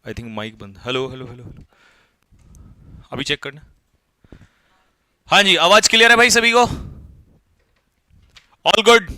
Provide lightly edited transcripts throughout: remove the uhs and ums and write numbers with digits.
I think mic बंद। Hello hello hello hello, अभी check करना। हाँ जी, आवाज क्लियर है भाई सभी को? All good.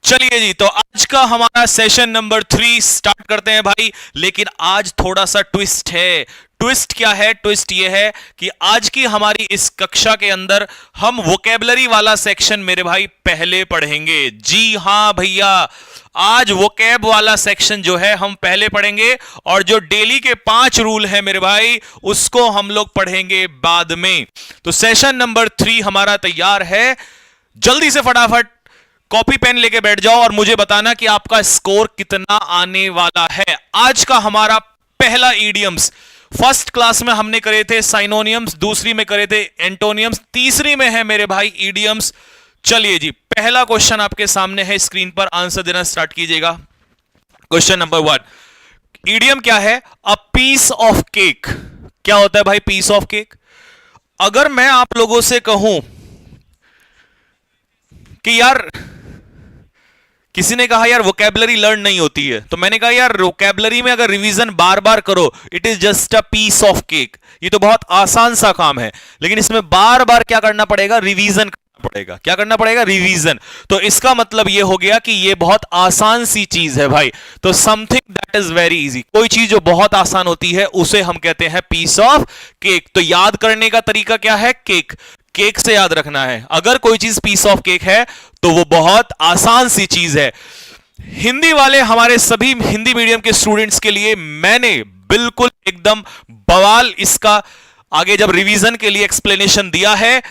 चलिए जी, तो आज का हमारा सेशन नंबर 3 स्टार्ट करते हैं भाई। लेकिन आज थोड़ा सा ट्विस्ट है। ट्विस्ट क्या है? ट्विस्ट ये है कि आज की हमारी इस कक्षा के अंदर हम वोकेबलरी वाला सेक्शन मेरे भाई पहले पढ़ेंगे। जी हां भैया, आज वोकैब वाला सेक्शन जो है हम पहले पढ़ेंगे, और जो डेली के 5 रूल है मेरे भाई उसको हम लोग पढ़ेंगे बाद में। तो सेशन नंबर 3 हमारा तैयार है। जल्दी से फटाफट कॉपी पेन लेके बैठ जाओ और मुझे बताना कि आपका स्कोर कितना आने वाला है। आज का हमारा पहला ईडियम्स, फर्स्ट क्लास में हमने करे थे साइनोनियम्स, दूसरी में करे थे एंटोनियम्स, तीसरी में है मेरे भाई ईडियम्स। चलिए जी, पहला क्वेश्चन आपके सामने है, स्क्रीन पर आंसर देना स्टार्ट कीजिएगा। क्वेश्चन नंबर 1, ईडियम क्या है? A piece of cake. क्या होता है भाई पीस ऑफ केक? अगर मैं आप लोगों से कहूं कि यार, किसी ने कहा यार वोकैबुलरी लर्न नहीं होती है, तो मैंने कहा यार वोकैबुलरी में अगर रिवीजन बार बार करो, it is just a piece of cake. ये तो बहुत आसान सा काम है, लेकिन इसमें बार बार क्या करना पड़ेगा? रिवीजन करना पड़ेगा। क्या करना पड़ेगा? रिवीजन। तो इसका मतलब ये हो गया कि ये बहुत आसान सी चीज है भाई। तो something that is very easy, कोई चीज जो बहुत आसान होती है उसे हम कहते हैं पीस ऑफ केक। तो याद करने का तरीका क्या है? केक। केक से याद रखना है। अगर कोई चीज पीस ऑफ केक है तो वो बहुत आसान सी चीज है। हिंदी वाले हमारे सभी हिंदी मीडियम के स्टूडेंट्स के लिए मैंने बिल्कुल एकदम बवाल इसका आगे जब रिवीजन के लिए एक्सप्लेनेशन दिया है।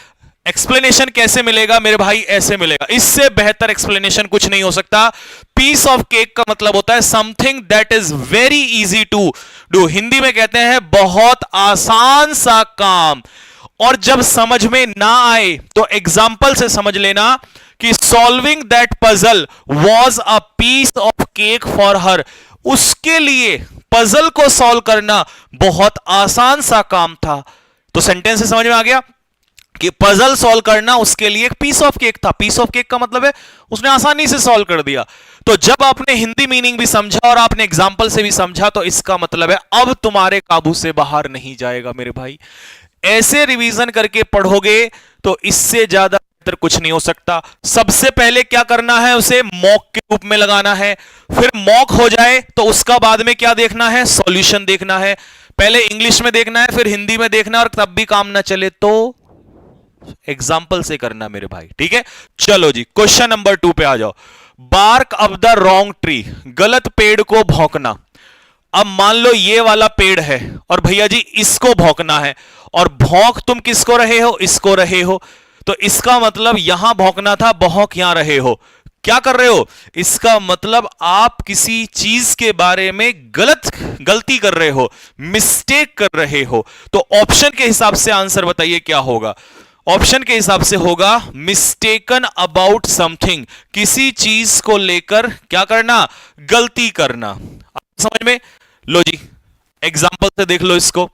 एक्सप्लेनेशन कैसे मिलेगा मेरे भाई? ऐसे मिलेगा। इससे बेहतर एक्सप्लेनेशन कुछ नहीं हो सकता। पीस ऑफ केक का मतलब होता है something that is very easy to do. Hindi में कहते हैं बहुत आसान सा काम। और जब समझ में ना आए तो एग्जाम्पल से समझ लेना कि solving that puzzle was a piece of cake for her. उसके लिए पजल को सॉल्व करना बहुत आसान सा काम था। तो सेंटेंस से समझ में आ गया कि पजल सॉल्व करना उसके लिए एक पीस ऑफ केक था। पीस ऑफ केक का मतलब है उसने आसानी से सॉल्व कर दिया। तो जब आपने हिंदी मीनिंग भी समझा और आपने एग्जाम्पल से भी समझा, तो इसका मतलब है अब तुम्हारे काबू से बाहर नहीं जाएगा मेरे भाई। ऐसे रिवीजन करके पढ़ोगे तो इससे ज्यादा बेहतर कुछ नहीं हो सकता। सबसे पहले क्या करना है? उसे मॉक के रूप में लगाना है। फिर मॉक हो जाए तो उसका बाद में क्या देखना है? सॉल्यूशन देखना है। पहले इंग्लिश में देखना है, फिर हिंदी में देखना, और तब भी काम ना चले तो एग्जाम्पल से करना मेरे भाई। ठीक है, चलो जी क्वेश्चन नंबर 2 पे आ जाओ। Bark up the wrong tree, गलत पेड़ को भौंकना। अब मान लो ये वाला पेड़ है और भैया जी इसको भौंकना है, और भौंक तुम किसको रहे हो? इसको रहे हो। तो इसका मतलब यहां भौंकना था, भौंक यहां रहे हो। क्या कर रहे हो? इसका मतलब आप किसी चीज के बारे में गलती कर रहे हो, मिस्टेक कर रहे हो। तो ऑप्शन के हिसाब से आंसर बताइए क्या होगा? ऑप्शन के हिसाब से होगा मिस्टेकन अबाउट समथिंग। किसी चीज को लेकर क्या करना? गलती करना। समझ में? लो जी, एग्जाम्पल से देख लो इसको।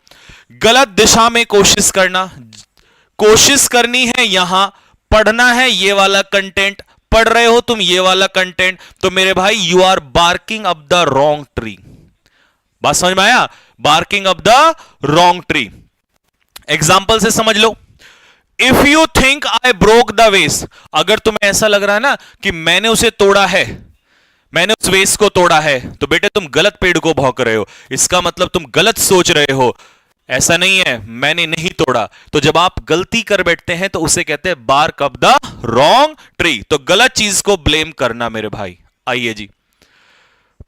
गलत दिशा में कोशिश करना, कोशिश करनी है यहां, पढ़ना है ये वाला कंटेंट, पढ़ रहे हो तुम ये वाला कंटेंट, तो मेरे भाई you are barking up the wrong tree. बात समझ में आया? Barking up the wrong tree. Example से समझ लो। If you think I broke the vase, अगर तुम्हें ऐसा लग रहा है ना कि मैंने उसे तोड़ा है, मैंने उस वेस को तोड़ा है, तो बेटे तुम गलत पेड़ को भौंक रहे हो। इसका मतलब तुम गलत सोच रहे हो। ऐसा नहीं है, मैंने नहीं तोड़ा। तो जब आप गलती कर बैठते हैं तो उसे कहते हैं bark up the wrong tree. तो गलत चीज को ब्लेम करना मेरे भाई। आइए जी,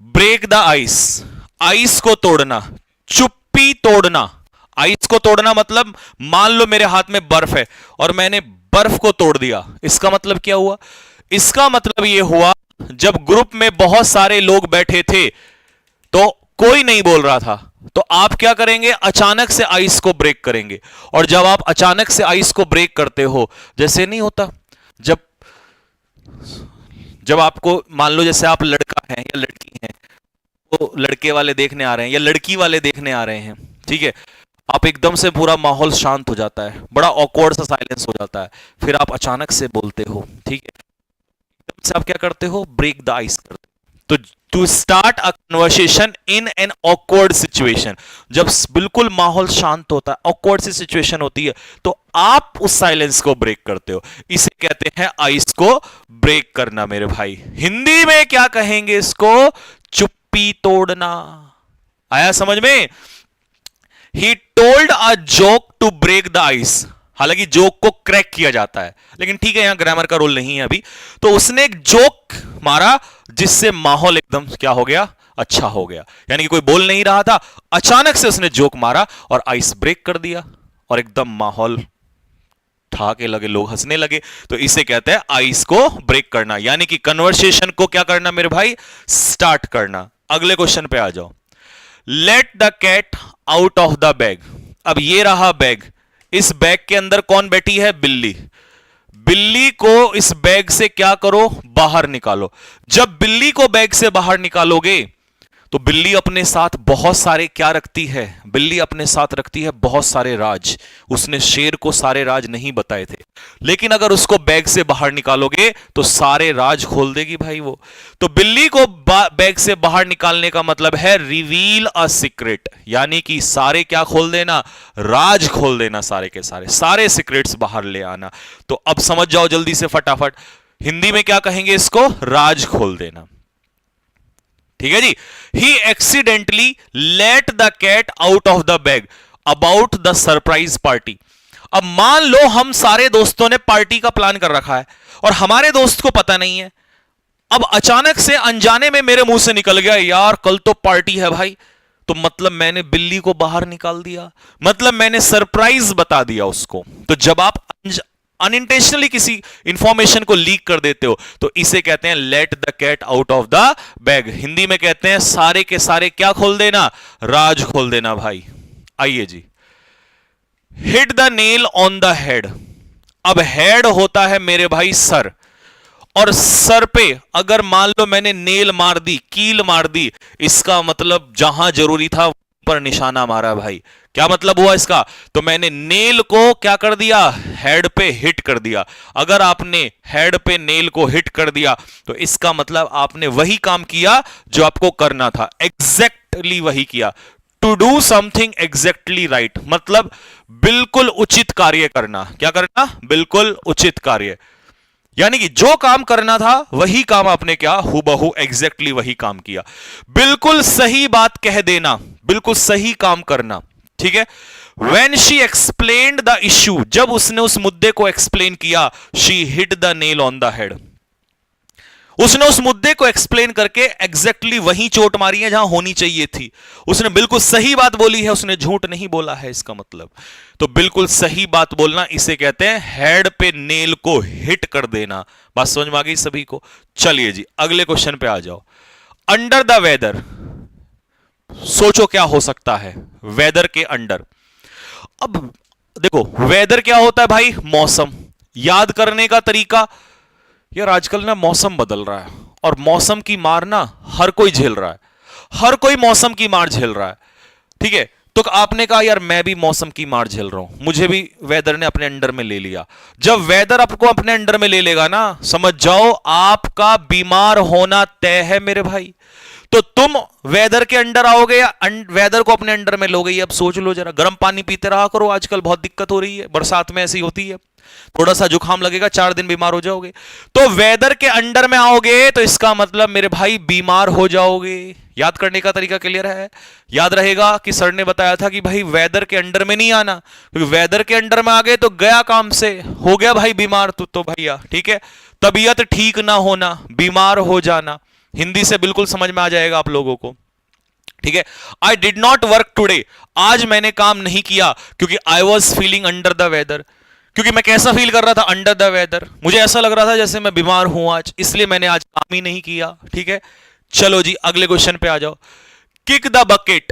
ब्रेक द आइस, आइस को तोड़ना, चुप्पी तोड़ना। आइस को तोड़ना मतलब मान लो मेरे हाथ में बर्फ है और मैंने बर्फ को तोड़ दिया। इसका मतलब क्या हुआ? इसका मतलब यह हुआ जब ग्रुप में बहुत सारे लोग बैठे थे तो कोई नहीं बोल रहा था, तो आप क्या करेंगे? अचानक से आइस को ब्रेक करेंगे। और जब आप अचानक से आइस को ब्रेक करते हो, जैसे नहीं होता जब जब आपको मान लो जैसे आप लड़का हैं या लड़की हैं, तो लड़के वाले देखने आ रहे हैं या लड़की वाले देखने आ रहे हैं, ठीक है, आप एकदम से पूरा माहौल शांत हो जाता है, बड़ा ऑकवर्ड सा साइलेंस हो जाता है, फिर आप अचानक से बोलते हो, ठीक है, एकदम से आप क्या करते हो? ब्रेक द आइस करते हो। तो to start a conversation in an awkward situation, जब बिल्कुल माहौल शांत होता है, ऑकवर्ड सी सिचुएशन होती है, तो आप उस साइलेंस को ब्रेक करते हो, इसे कहते हैं आइस को ब्रेक करना मेरे भाई। हिंदी में क्या कहेंगे इसको? चुप्पी तोड़ना। आया समझ में? He told a joke to break the ice, हालांकि जोक को क्रैक किया जाता है, लेकिन ठीक है, यहां ग्रामर का रोल नहीं है अभी। तो उसने एक जोक मारा जिससे माहौल एकदम क्या हो गया? अच्छा हो गया। यानी कि कोई बोल नहीं रहा था, अचानक से उसने जोक मारा और आइस ब्रेक कर दिया, और एकदम माहौल ठहाके लगे, लोग हंसने लगे। तो इसे कहते हैं आइस को ब्रेक करना, यानी कि कन्वर्सेशन को क्या करना मेरे भाई? स्टार्ट करना। अगले क्वेश्चन पे आ जाओ। Let the cat out of the bag. अब ये रहा बैग, इस बैग के अंदर कौन बैठी है? बिल्ली। बिल्ली को इस बैग से क्या करो? बाहर निकालो। जब बिल्ली को बैग से बाहर निकालोगे तो बिल्ली अपने साथ बहुत सारे क्या रखती है? बिल्ली अपने साथ रखती है बहुत सारे राज। उसने शेर को सारे राज नहीं बताए थे, लेकिन अगर उसको बैग से बाहर निकालोगे तो सारे राज खोल देगी भाई वो। तो बिल्ली को बैग से बाहर निकालने का मतलब है रिवील अ सीक्रेट, यानी कि सारे क्या खोल देना? राज खोल देना, सारे के सारे सीक्रेट्स बाहर ले आना। तो अब समझ जाओ जल्दी से फटाफट, हिंदी में क्या कहेंगे इसको? राज खोल देना। ठीक है जी। He accidentally let the cat out of the bag about the surprise party. अब मान लो हम सारे दोस्तों ने पार्टी का प्लान कर रखा है और हमारे दोस्त को पता नहीं है। अब अचानक से अनजाने में मेरे मुंह से निकल गया, यार कल तो पार्टी है भाई, तो मतलब मैंने बिल्ली को बाहर निकाल दिया, मतलब मैंने सरप्राइज बता दिया उसको। तो जब आप अनइंटेंशनली किसी इंफॉर्मेशन को लीक कर देते हो तो इसे कहते हैं let the cat out of the bag. Hindi में कहते हैं सारे के सारे क्या खोल देना? राज खोल देना भाई। आइए जी। Hit the nail on the head. अब हेड होता है मेरे भाई सर, और सर पे अगर मान लो मैंने नेल मार दी, कील मार दी, इसका मतलब जहां जरूरी था पर निशाना मारा भाई। क्या मतलब हुआ इसका? तो मैंने नेल को क्या कर दिया? हेड पे हिट कर दिया। अगर आपने हेड पे नेल को हिट कर दिया तो इसका मतलब आपने वही काम किया जो आपको करना था, एग्जैक्टली वही किया। To do something exactly right, मतलब बिल्कुल उचित कार्य करना। क्या करना? बिल्कुल उचित कार्य, यानी कि जो काम करना था वही काम आपने क्या? हूबहू एग्जैक्टली वही काम किया। बिल्कुल सही बात कह देना, बिल्कुल सही काम करना। ठीक है। When she explained the issue, जब उसने उस मुद्दे को एक्सप्लेन किया, she hit the nail on the head, उसने उस मुद्दे को एक्सप्लेन करके एग्जैक्टली वही चोट मारी है जहां होनी चाहिए थी। उसने बिल्कुल सही बात बोली है, उसने झूठ नहीं बोला है, इसका मतलब। तो बिल्कुल सही बात बोलना, इसे कहते हैं हेड पे नेल को हिट कर देना। बात समझ में आ गई सभी को? चलिए जी अगले क्वेश्चन पे आ जाओ। अंडर द वेदर, सोचो क्या हो सकता है वेदर के अंडर। अब देखो वेदर क्या होता है भाई? मौसम। याद करने का तरीका, यार आजकल ना मौसम बदल रहा है और मौसम की मार ना हर कोई झेल रहा है, हर कोई मौसम की मार झेल रहा है। ठीक है। तो आपने कहा यार मैं भी मौसम की मार झेल रहा हूं, मुझे भी वेदर ने अपने अंडर में ले लिया। जब वेदर आपको अपने अंडर में ले लेगा ना, समझ जाओ आपका बीमार होना तय है मेरे भाई। तो तुम वेदर के अंडर आओगे या वेदर को अपने अंडर में लोगे? अब सोच लो जरा, गर्म पानी पीते रहा करो, आजकल बहुत दिक्कत हो रही है, बरसात में ऐसी होती है, थोड़ा सा जुकाम लगेगा 4 दिन बीमार हो जाओगे। तो वेदर के अंडर में आओगे तो इसका मतलब मेरे भाई बीमार हो जाओगे। याद करने का तरीका क्लियर है? याद रहेगा कि सर ने बताया था कि भाई वेदर के अंडर में नहीं आना, क्योंकि वेदर के अंडर में आ गए तो गया काम से, हो गया भाई बीमार तो भैया। ठीक है। तबीयत ठीक ना होना, बीमार हो जाना, हिंदी से बिल्कुल समझ में आ जाएगा आप लोगों को। ठीक है। I did not work today, आज मैंने काम नहीं किया क्योंकि I was feeling under the weather. क्योंकि मैं कैसा फील कर रहा था? Under the weather. मुझे ऐसा लग रहा था जैसे मैं बीमार हूं आज, इसलिए मैंने आज काम ही नहीं किया। ठीक है। चलो जी अगले क्वेश्चन पे आ जाओ। Kick the bucket,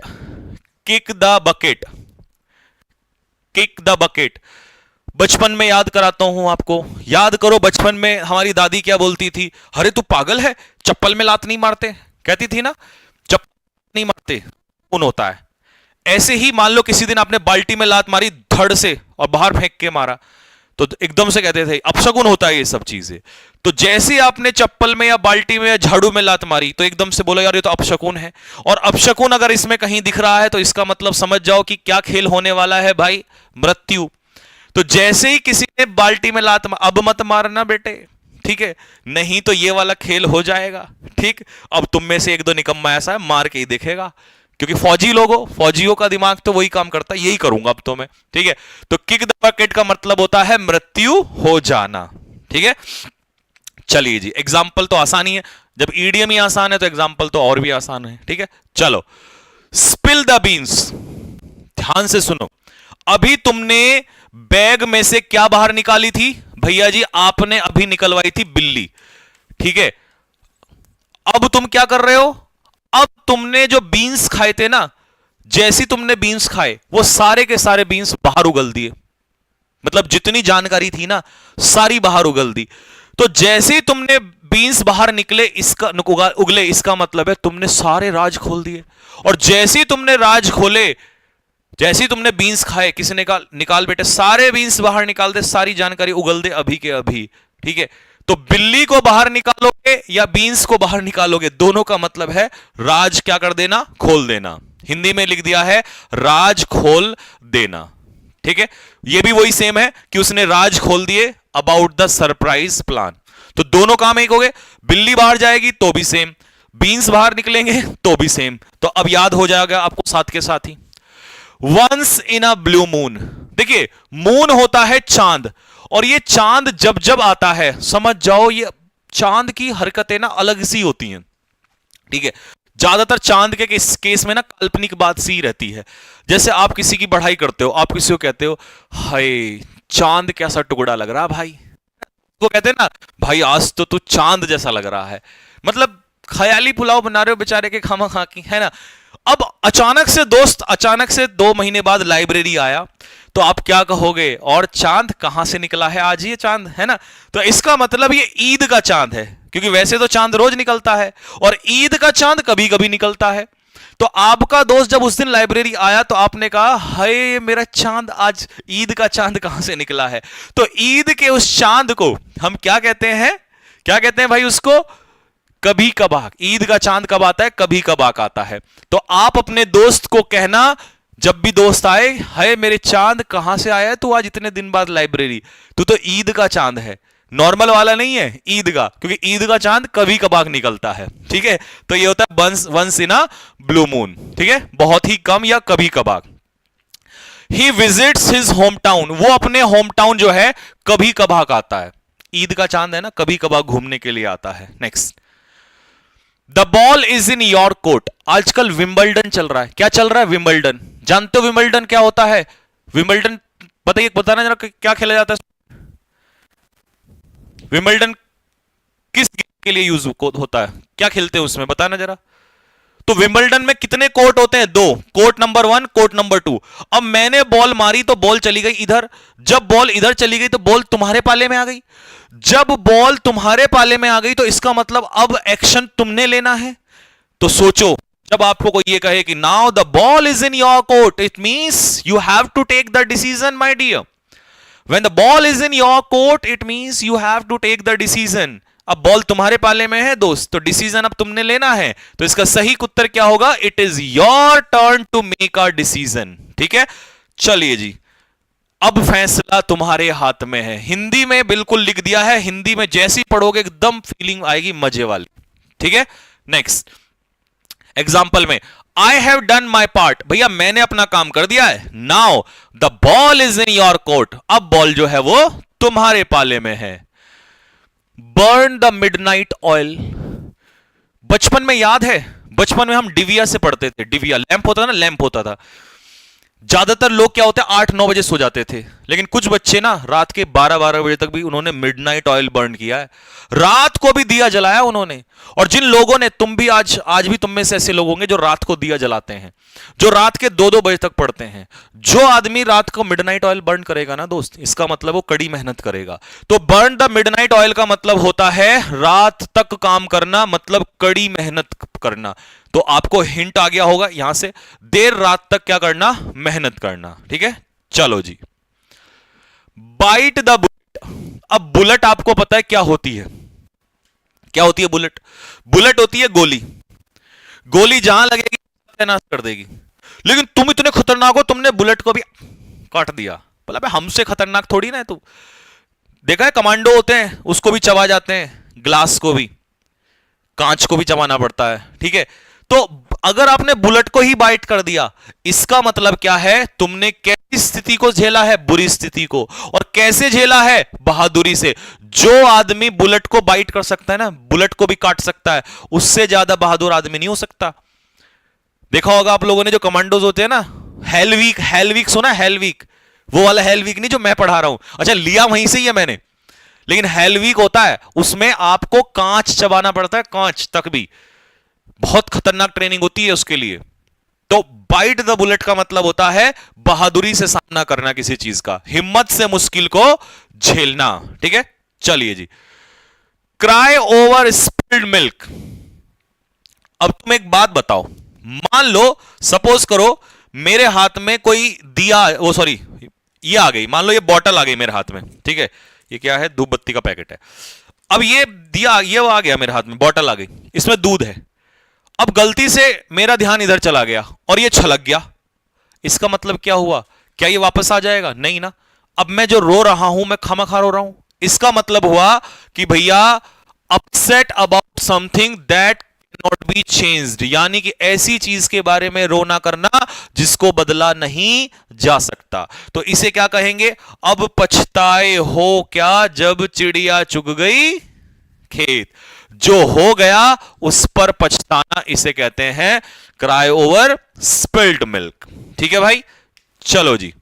kick the bucket, kick the bucket. बचपन में याद कराता हूं आपको, याद करो बचपन में हमारी दादी क्या बोलती थी? अरे तू पागल है, चप्पल में लात नहीं मारते, कहती थी ना, चप्पल नहीं मारते खून होता है। ऐसे ही मान लो किसी दिन आपने बाल्टी में लात मारी धड़ से और बाहर फेंक के मारा, तो एकदम से कहते थे अपशकुन होता है ये सब चीजें। तो जैसे ही आपने चप्पल में या बाल्टी में या झाड़ू में लात मारी तो एकदम से बोलो यार ये तो अपशकुन है। और अपशकुन अगर इसमें कहीं दिख रहा है तो इसका मतलब समझ जाओ कि क्या खेल होने वाला है भाई, मृत्यु। तो जैसे ही किसी ने बाल्टी में लात अब मत मारना बेटे, ठीक है, नहीं तो ये वाला खेल हो जाएगा। ठीक, अब तुम में से एक दो निकम्मा ऐसा है मार के ही देखेगा, क्योंकि फौजी लोगों, फौजियों का दिमाग तो वही काम करता है, यही करूंगा अब तो मैं। ठीक है, तो किक द बकेट का मतलब होता है मृत्यु हो जाना। ठीक है, चलिए जी, एग्जाम्पल तो आसान ही है, जब ईडीएम ही आसान है तो एग्जाम्पल तो और भी आसान है। ठीक है, चलो, स्पिल द बीन्स, ध्यान से सुनो। अभी तुमने बैग में से क्या बाहर निकाली थी भैया जी? आपने अभी निकलवाई थी बिल्ली। ठीक है, अब तुम क्या कर रहे हो? अब तुमने जो बीन्स खाए थे ना, जैसी तुमने बीन्स खाए वो सारे के सारे बीन्स बाहर उगल दिए, मतलब जितनी जानकारी थी ना सारी बाहर उगल दी। तो जैसे ही तुमने बीन्स बाहर निकले इसका उगले, इसका मतलब है तुमने सारे राज खोल दिए। और जैसे ही तुमने राज खोले, जैसे ही तुमने बीन्स खाए, किसी ने कहा निकाल बेटे, सारे बीन्स बाहर निकाल दे, सारी जानकारी उगल दे अभी के अभी। ठीक है, तो बिल्ली को बाहर निकालोगे या बीन्स को बाहर निकालोगे, दोनों का मतलब है राज क्या कर देना? खोल देना। हिंदी में लिख दिया है राज खोल देना। ठीक है, ये भी वही सेम है कि उसने राज खोल दिए अबाउट द सरप्राइज प्लान। तो दोनों काम एक हो गए, बिल्ली बाहर जाएगी तो भी सेम, बीन्स बाहर निकलेंगे तो भी सेम। तो अब याद हो जाएगा आपको साथ के साथ ही। Once in a blue moon, देखिए मून होता है चांद, और ये चांद जब जब आता है समझ जाओ ये चांद की हरकतें ना अलग सी होती हैं। ठीक है, ज्यादातर चांद के केस में ना काल्पनिक बात सी रहती है। जैसे आप किसी की बढ़ाई करते हो, आप किसी को कहते हो हाय चांद कैसा टुकड़ा लग रहा भाई, वो कहते हैं ना भाई आज तो तू चांद जैसा लग रहा है, मतलब ख्याली पुलाव बना रहे हो बेचारे के खामा खा की, है ना। अब अचानक से दोस्त, अचानक से 2 महीने बाद लाइब्रेरी आया तो आप क्या कहोगे? और चांद कहां से निकला है आज ये चांद, है ना। तो इसका मतलब ये ईद का चांद है, क्योंकि वैसे तो चांद रोज निकलता है और ईद का चांद कभी कभी निकलता है। तो आपका दोस्त जब उस दिन लाइब्रेरी आया तो आपने कहा हाय मेरा चांद आज ईद का चांद कहां से निकला है। तो ईद के उस चांद को हम क्या कहते हैं? क्या कहते हैं भाई उसको? कभी कभार। ईद का चांद कब आता है? कभी कभार आता है। तो आप अपने दोस्त को कहना जब भी दोस्त आए, हाय मेरे चांद कहां से आया है तू आज इतने दिन बाद लाइब्रेरी, तू तो ईद का चांद है, नॉर्मल वाला नहीं है, ईद का, क्योंकि ईद का चांद कभी कभार निकलता है। ठीक है, तो ये होता है once in a blue moon. ठीक है, बहुत ही कम या कभी कभार। ही विजिट्स हिज होम टाउन, वो अपने होम टाउन जो है कभी कभार आता है। ईद का चांद है ना, कभी कभार घूमने के लिए आता है। Next, the ball is in your court. आजकल विंबलडन चल रहा है। क्या चल रहा है? विंबलडन। जानते हो विंबलडन क्या होता है? विंबलडन बताइए, बताना जरा क्या खेला जाता है? विंबलडन किस के लिए यूज होता है? क्या खेलते हैं उसमें, बताना जरा। तो विंबलडन में कितने कोर्ट होते हैं? 2। Court number 1, court number 2। अब मैंने बॉल मारी तो बॉल चली गई इधर, जब बॉल इधर चली गई तो बॉल तुम्हारे पाले में आ गई। जब बॉल तुम्हारे पाले में आ गई तो इसका मतलब अब एक्शन तुमने लेना है। तो सोचो, जब आपको कोई ये कहे कि now the ball is in your court, it means you have to take the decision my dear. When the ball is in your court it means you have to take the decision. अब ball तुम्हारे पाले में है दोस्त, तो decision अब तुमने लेना है। तो इसका सही उत्तर क्या होगा? It is your turn to make a decision. ठीक है, चलिए जी, अब फैसला तुम्हारे हाथ में है। हिंदी में बिल्कुल लिख दिया है, हिंदी में जैसी पढ़ोगे एकदम फीलिंग आएगी मजे वाली। ठीक है, नेक्स्ट एग्जाम्पल में I have done my part, भैया मैंने अपना काम कर दिया है। Now the ball is in your court, अब बॉल जो है वो तुम्हारे पाले में है। बर्न द मिडनाइट ऑयल, बचपन में याद है, बचपन में हम डिविया से पढ़ते थे। डिविया लैंप होता था ना, लैंप होता था। ज्यादातर लोग क्या होते हैं 8-9 बजे सो जाते थे, लेकिन कुछ बच्चे ना रात के 12-12 बजे तक भी उन्होंने मिडनाइट ऑयल बर्न किया है, रात को भी दिया जलाया उन्होंने। और जिन लोगों ने, तुम भी आज भी तुम में से ऐसे लोग होंगे जो रात को दिया जलाते हैं, जो रात के 2-2 बजे तक पढ़ते हैं। जो आदमी रात को मिडनाइट ऑयल बर्न करेगा ना दोस्त, इसका मतलब वो कड़ी मेहनत करेगा। तो बर्न द मिडनाइट ऑयल का मतलब होता है रात तक काम करना, मतलब कड़ी मेहनत करना। तो आपको हिंट आ गया होगा यहां से, देर रात तक क्या करना? मेहनत करना। ठीक है, चलो जी, बाइट द बुलेट। अब बुलेट आपको पता है क्या होती है? क्या होती है बुलेट? बुलेट होती है गोली। गोली जहां लगेगी नाश कर देगी। लेकिन तुम इतने खतरनाक हो, तुमने बुलेट को भी काट दिया। बोला भाई हमसे खतरनाक थोड़ी ना है तू। देखा है कमांडो होते हैं, उसको भी चबा जाते हैं, ग्लास को भी, कांच को भी चबाना पड़ता है, ठीक है। तो अगर आपने बुलेट को ही बाइट कर दिया, इसका मतलब क्या है? तुमने कैसी स्थिति को झेला है? बुरी स्थिति को। और कैसे झेला है? बहादुरी से। जो आदमी बुलेट को बाइट कर सकता है ना, बुलेट को भी काट सकता है, उससे ज्यादा बहादुर आदमी नहीं हो सकता। देखा होगा आप लोगों ने जो कमांडोज होते हैं ना, हेलवीक, हेलवीक सुना? हेलवीक, वो वाला हेलवीक नहीं जो मैं पढ़ा रहा हूं, अच्छा लिया वहीं से ही है मैंने। लेकिन हेलवीक होता है, उसमें आपको कांच चबाना पड़ता है, कांच तक भी। बहुत खतरनाक ट्रेनिंग होती है उसके लिए। तो बाइट द बुलेट का मतलब होता है बहादुरी से सामना करना किसी चीज का, हिम्मत से मुश्किल को झेलना, ठीक है। चलिए जी, क्राई ओवर स्पिल्ड मिल्क। अब तुम एक बात बताओ, मान लो, सपोज करो मेरे हाथ में कोई दिया, वो सॉरी ये आ गई, मान लो ये बॉटल आ गई मेरे हाथ में, ठीक है। ये क्या है? धूप बत्ती का पैकेट है। अब ये दिया, ये आ गया मेरे हाथ में, बॉटल आ गई, इसमें दूध है। अब गलती से मेरा ध्यान इधर चला गया और ये छलक गया। इसका मतलब क्या हुआ? क्या ये वापस आ जाएगा? नहीं ना। अब मैं जो रो रहा हूं, मैं खामखा रो रहा हूं। इसका मतलब हुआ कि भैया upset about something that not be changed, यानी कि ऐसी चीज के बारे में रोना करना जिसको बदला नहीं जा सकता। तो इसे क्या कहेंगे? अब पछताए हो क्या जब चिड़िया चुग गई खेत। जो हो गया उस पर पछताना, इसे कहते हैं क्राई ओवर स्पिल्ड मिल्क, ठीक है भाई। चलो जी,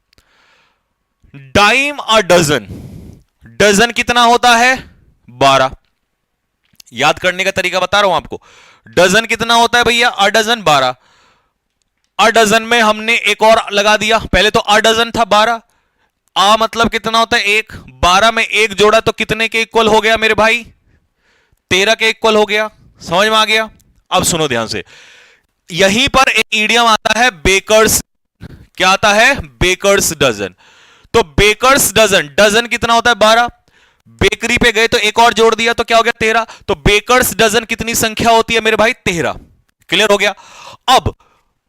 डाइम अ डजन। डजन कितना होता है? 12। याद करने का तरीका बता रहा हूं आपको। डजन कितना होता है भैया? A dozen 12। अ डजन में हमने एक और लगा दिया, पहले तो अ डजन था 12। आ मतलब कितना होता है? 1। 12 में 1 जोड़ा तो कितने के इक्वल हो गया मेरे भाई? 13 के इक्वल हो गया। समझ में आ गया? अब सुनो ध्यान से, यहीं पर एक ईडियम आता है बेकर्स। क्या आता है? Baker's dozen. तो बेकर्स डजन, डजन कितना होता है? 12। बेकरी पे गए तो एक और जोड़ दिया तो क्या हो गया? 13। तो बेकर्स डजन कितनी संख्या होती है मेरे भाई? 13। क्लियर हो गया? अब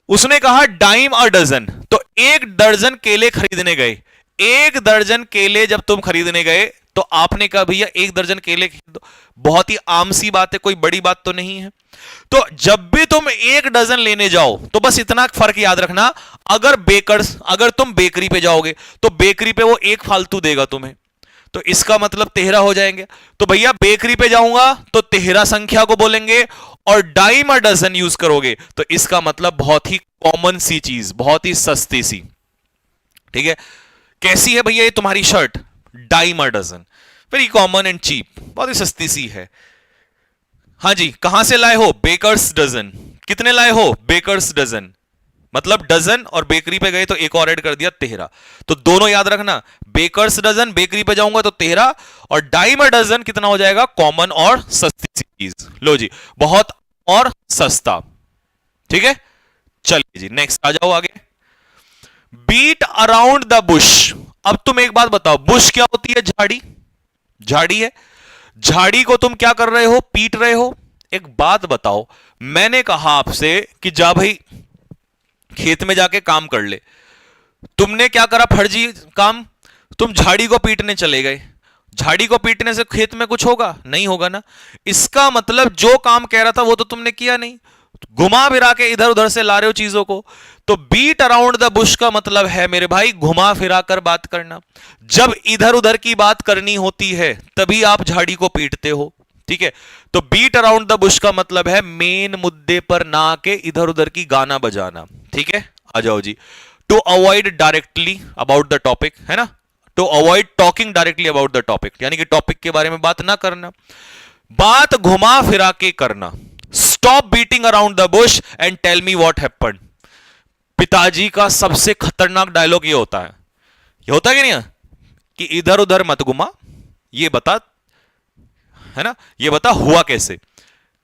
उसने कहा डाइम अ डजन, तो 1 दर्जन केले खरीदने गए। 1 दर्जन केले जब तुम खरीदने गए तो आपने कहा भैया 1 दर्जन केले खरीदो। बहुत ही आम सी बात है, कोई बड़ी बात तो नहीं है। तो जब भी तुम 1 डजन लेने जाओ तो बस इतना फर्क याद रखना, अगर तुम बेकरी पे जाओगे तो बेकरी पे वो 1 फालतू देगा तुम्हें, तो इसका मतलब 13 हो जाएंगे। तो भैया बेकरी पे जाऊंगा तो 13 संख्या को बोलेंगे, और डाइम अ डजन यूज करोगे तो इसका मतलब बहुत ही कॉमन सी चीज, बहुत ही सस्ती सी, ठीक है। कैसी है भैया ये तुम्हारी shirt? Dime a dozen, very common and cheap, बहुत ही सस्ती सी है। हाँ जी, कहां से लाए हो? Baker's dozen. कितने लाए हो? Baker's dozen. मतलब डजन और बेकरी पे गए तो एक और ऐड कर दिया, 13। तो दोनों याद रखना, बेकर्स डजन, बेकरी पे जाऊंगा तो 13, और डाइम अ डजन कितना हो जाएगा? कॉमन और सस्ती चीज। लो जी, बहुत और सस्ता, ठीक है। चलिए जी, नेक्स्ट आ जाओ आगे। Beat around the bush. अब तुम एक बात बताओ, बुश क्या होती है? झाड़ी। झाड़ी है, झाड़ी को तुम क्या कर रहे हो? पीट रहे हो। एक बात बताओ, मैंने कहा आपसे कि जा भाई खेत में जाके काम कर ले, तुमने क्या करा? फर्जी काम, तुम झाड़ी को पीटने चले गए। झाड़ी को पीटने से खेत में कुछ होगा? नहीं होगा ना। इसका मतलब जो काम कह रहा था वो तो तुमने किया नहीं, घुमा फिरा के इधर उधर से ला रहे हो चीजों को। तो बीट अराउंड द बुश का मतलब है मेरे भाई घुमा फिरा कर बात करना। जब इधर उधर की बात करनी होती है तभी आप झाड़ी को पीटते हो, ठीक है। तो बीट अराउंड द बुश का मतलब है मेन मुद्दे पर ना के इधर उधर की गाना बजाना, ठीक है। आ जाओ जी। To avoid directly about the topic, है ना, to avoid talking directly about the topic, यानी कि टॉपिक के बारे में बात ना करना, बात घुमा फिरा के करना। Stop beating around the bush and tell me what happened. पिताजी का सबसे खतरनाक डायलॉग ये होता है, ये होता है कि नहीं, कि इधर उधर मत घुमा, ये बता, है ना, ये बता हुआ कैसे,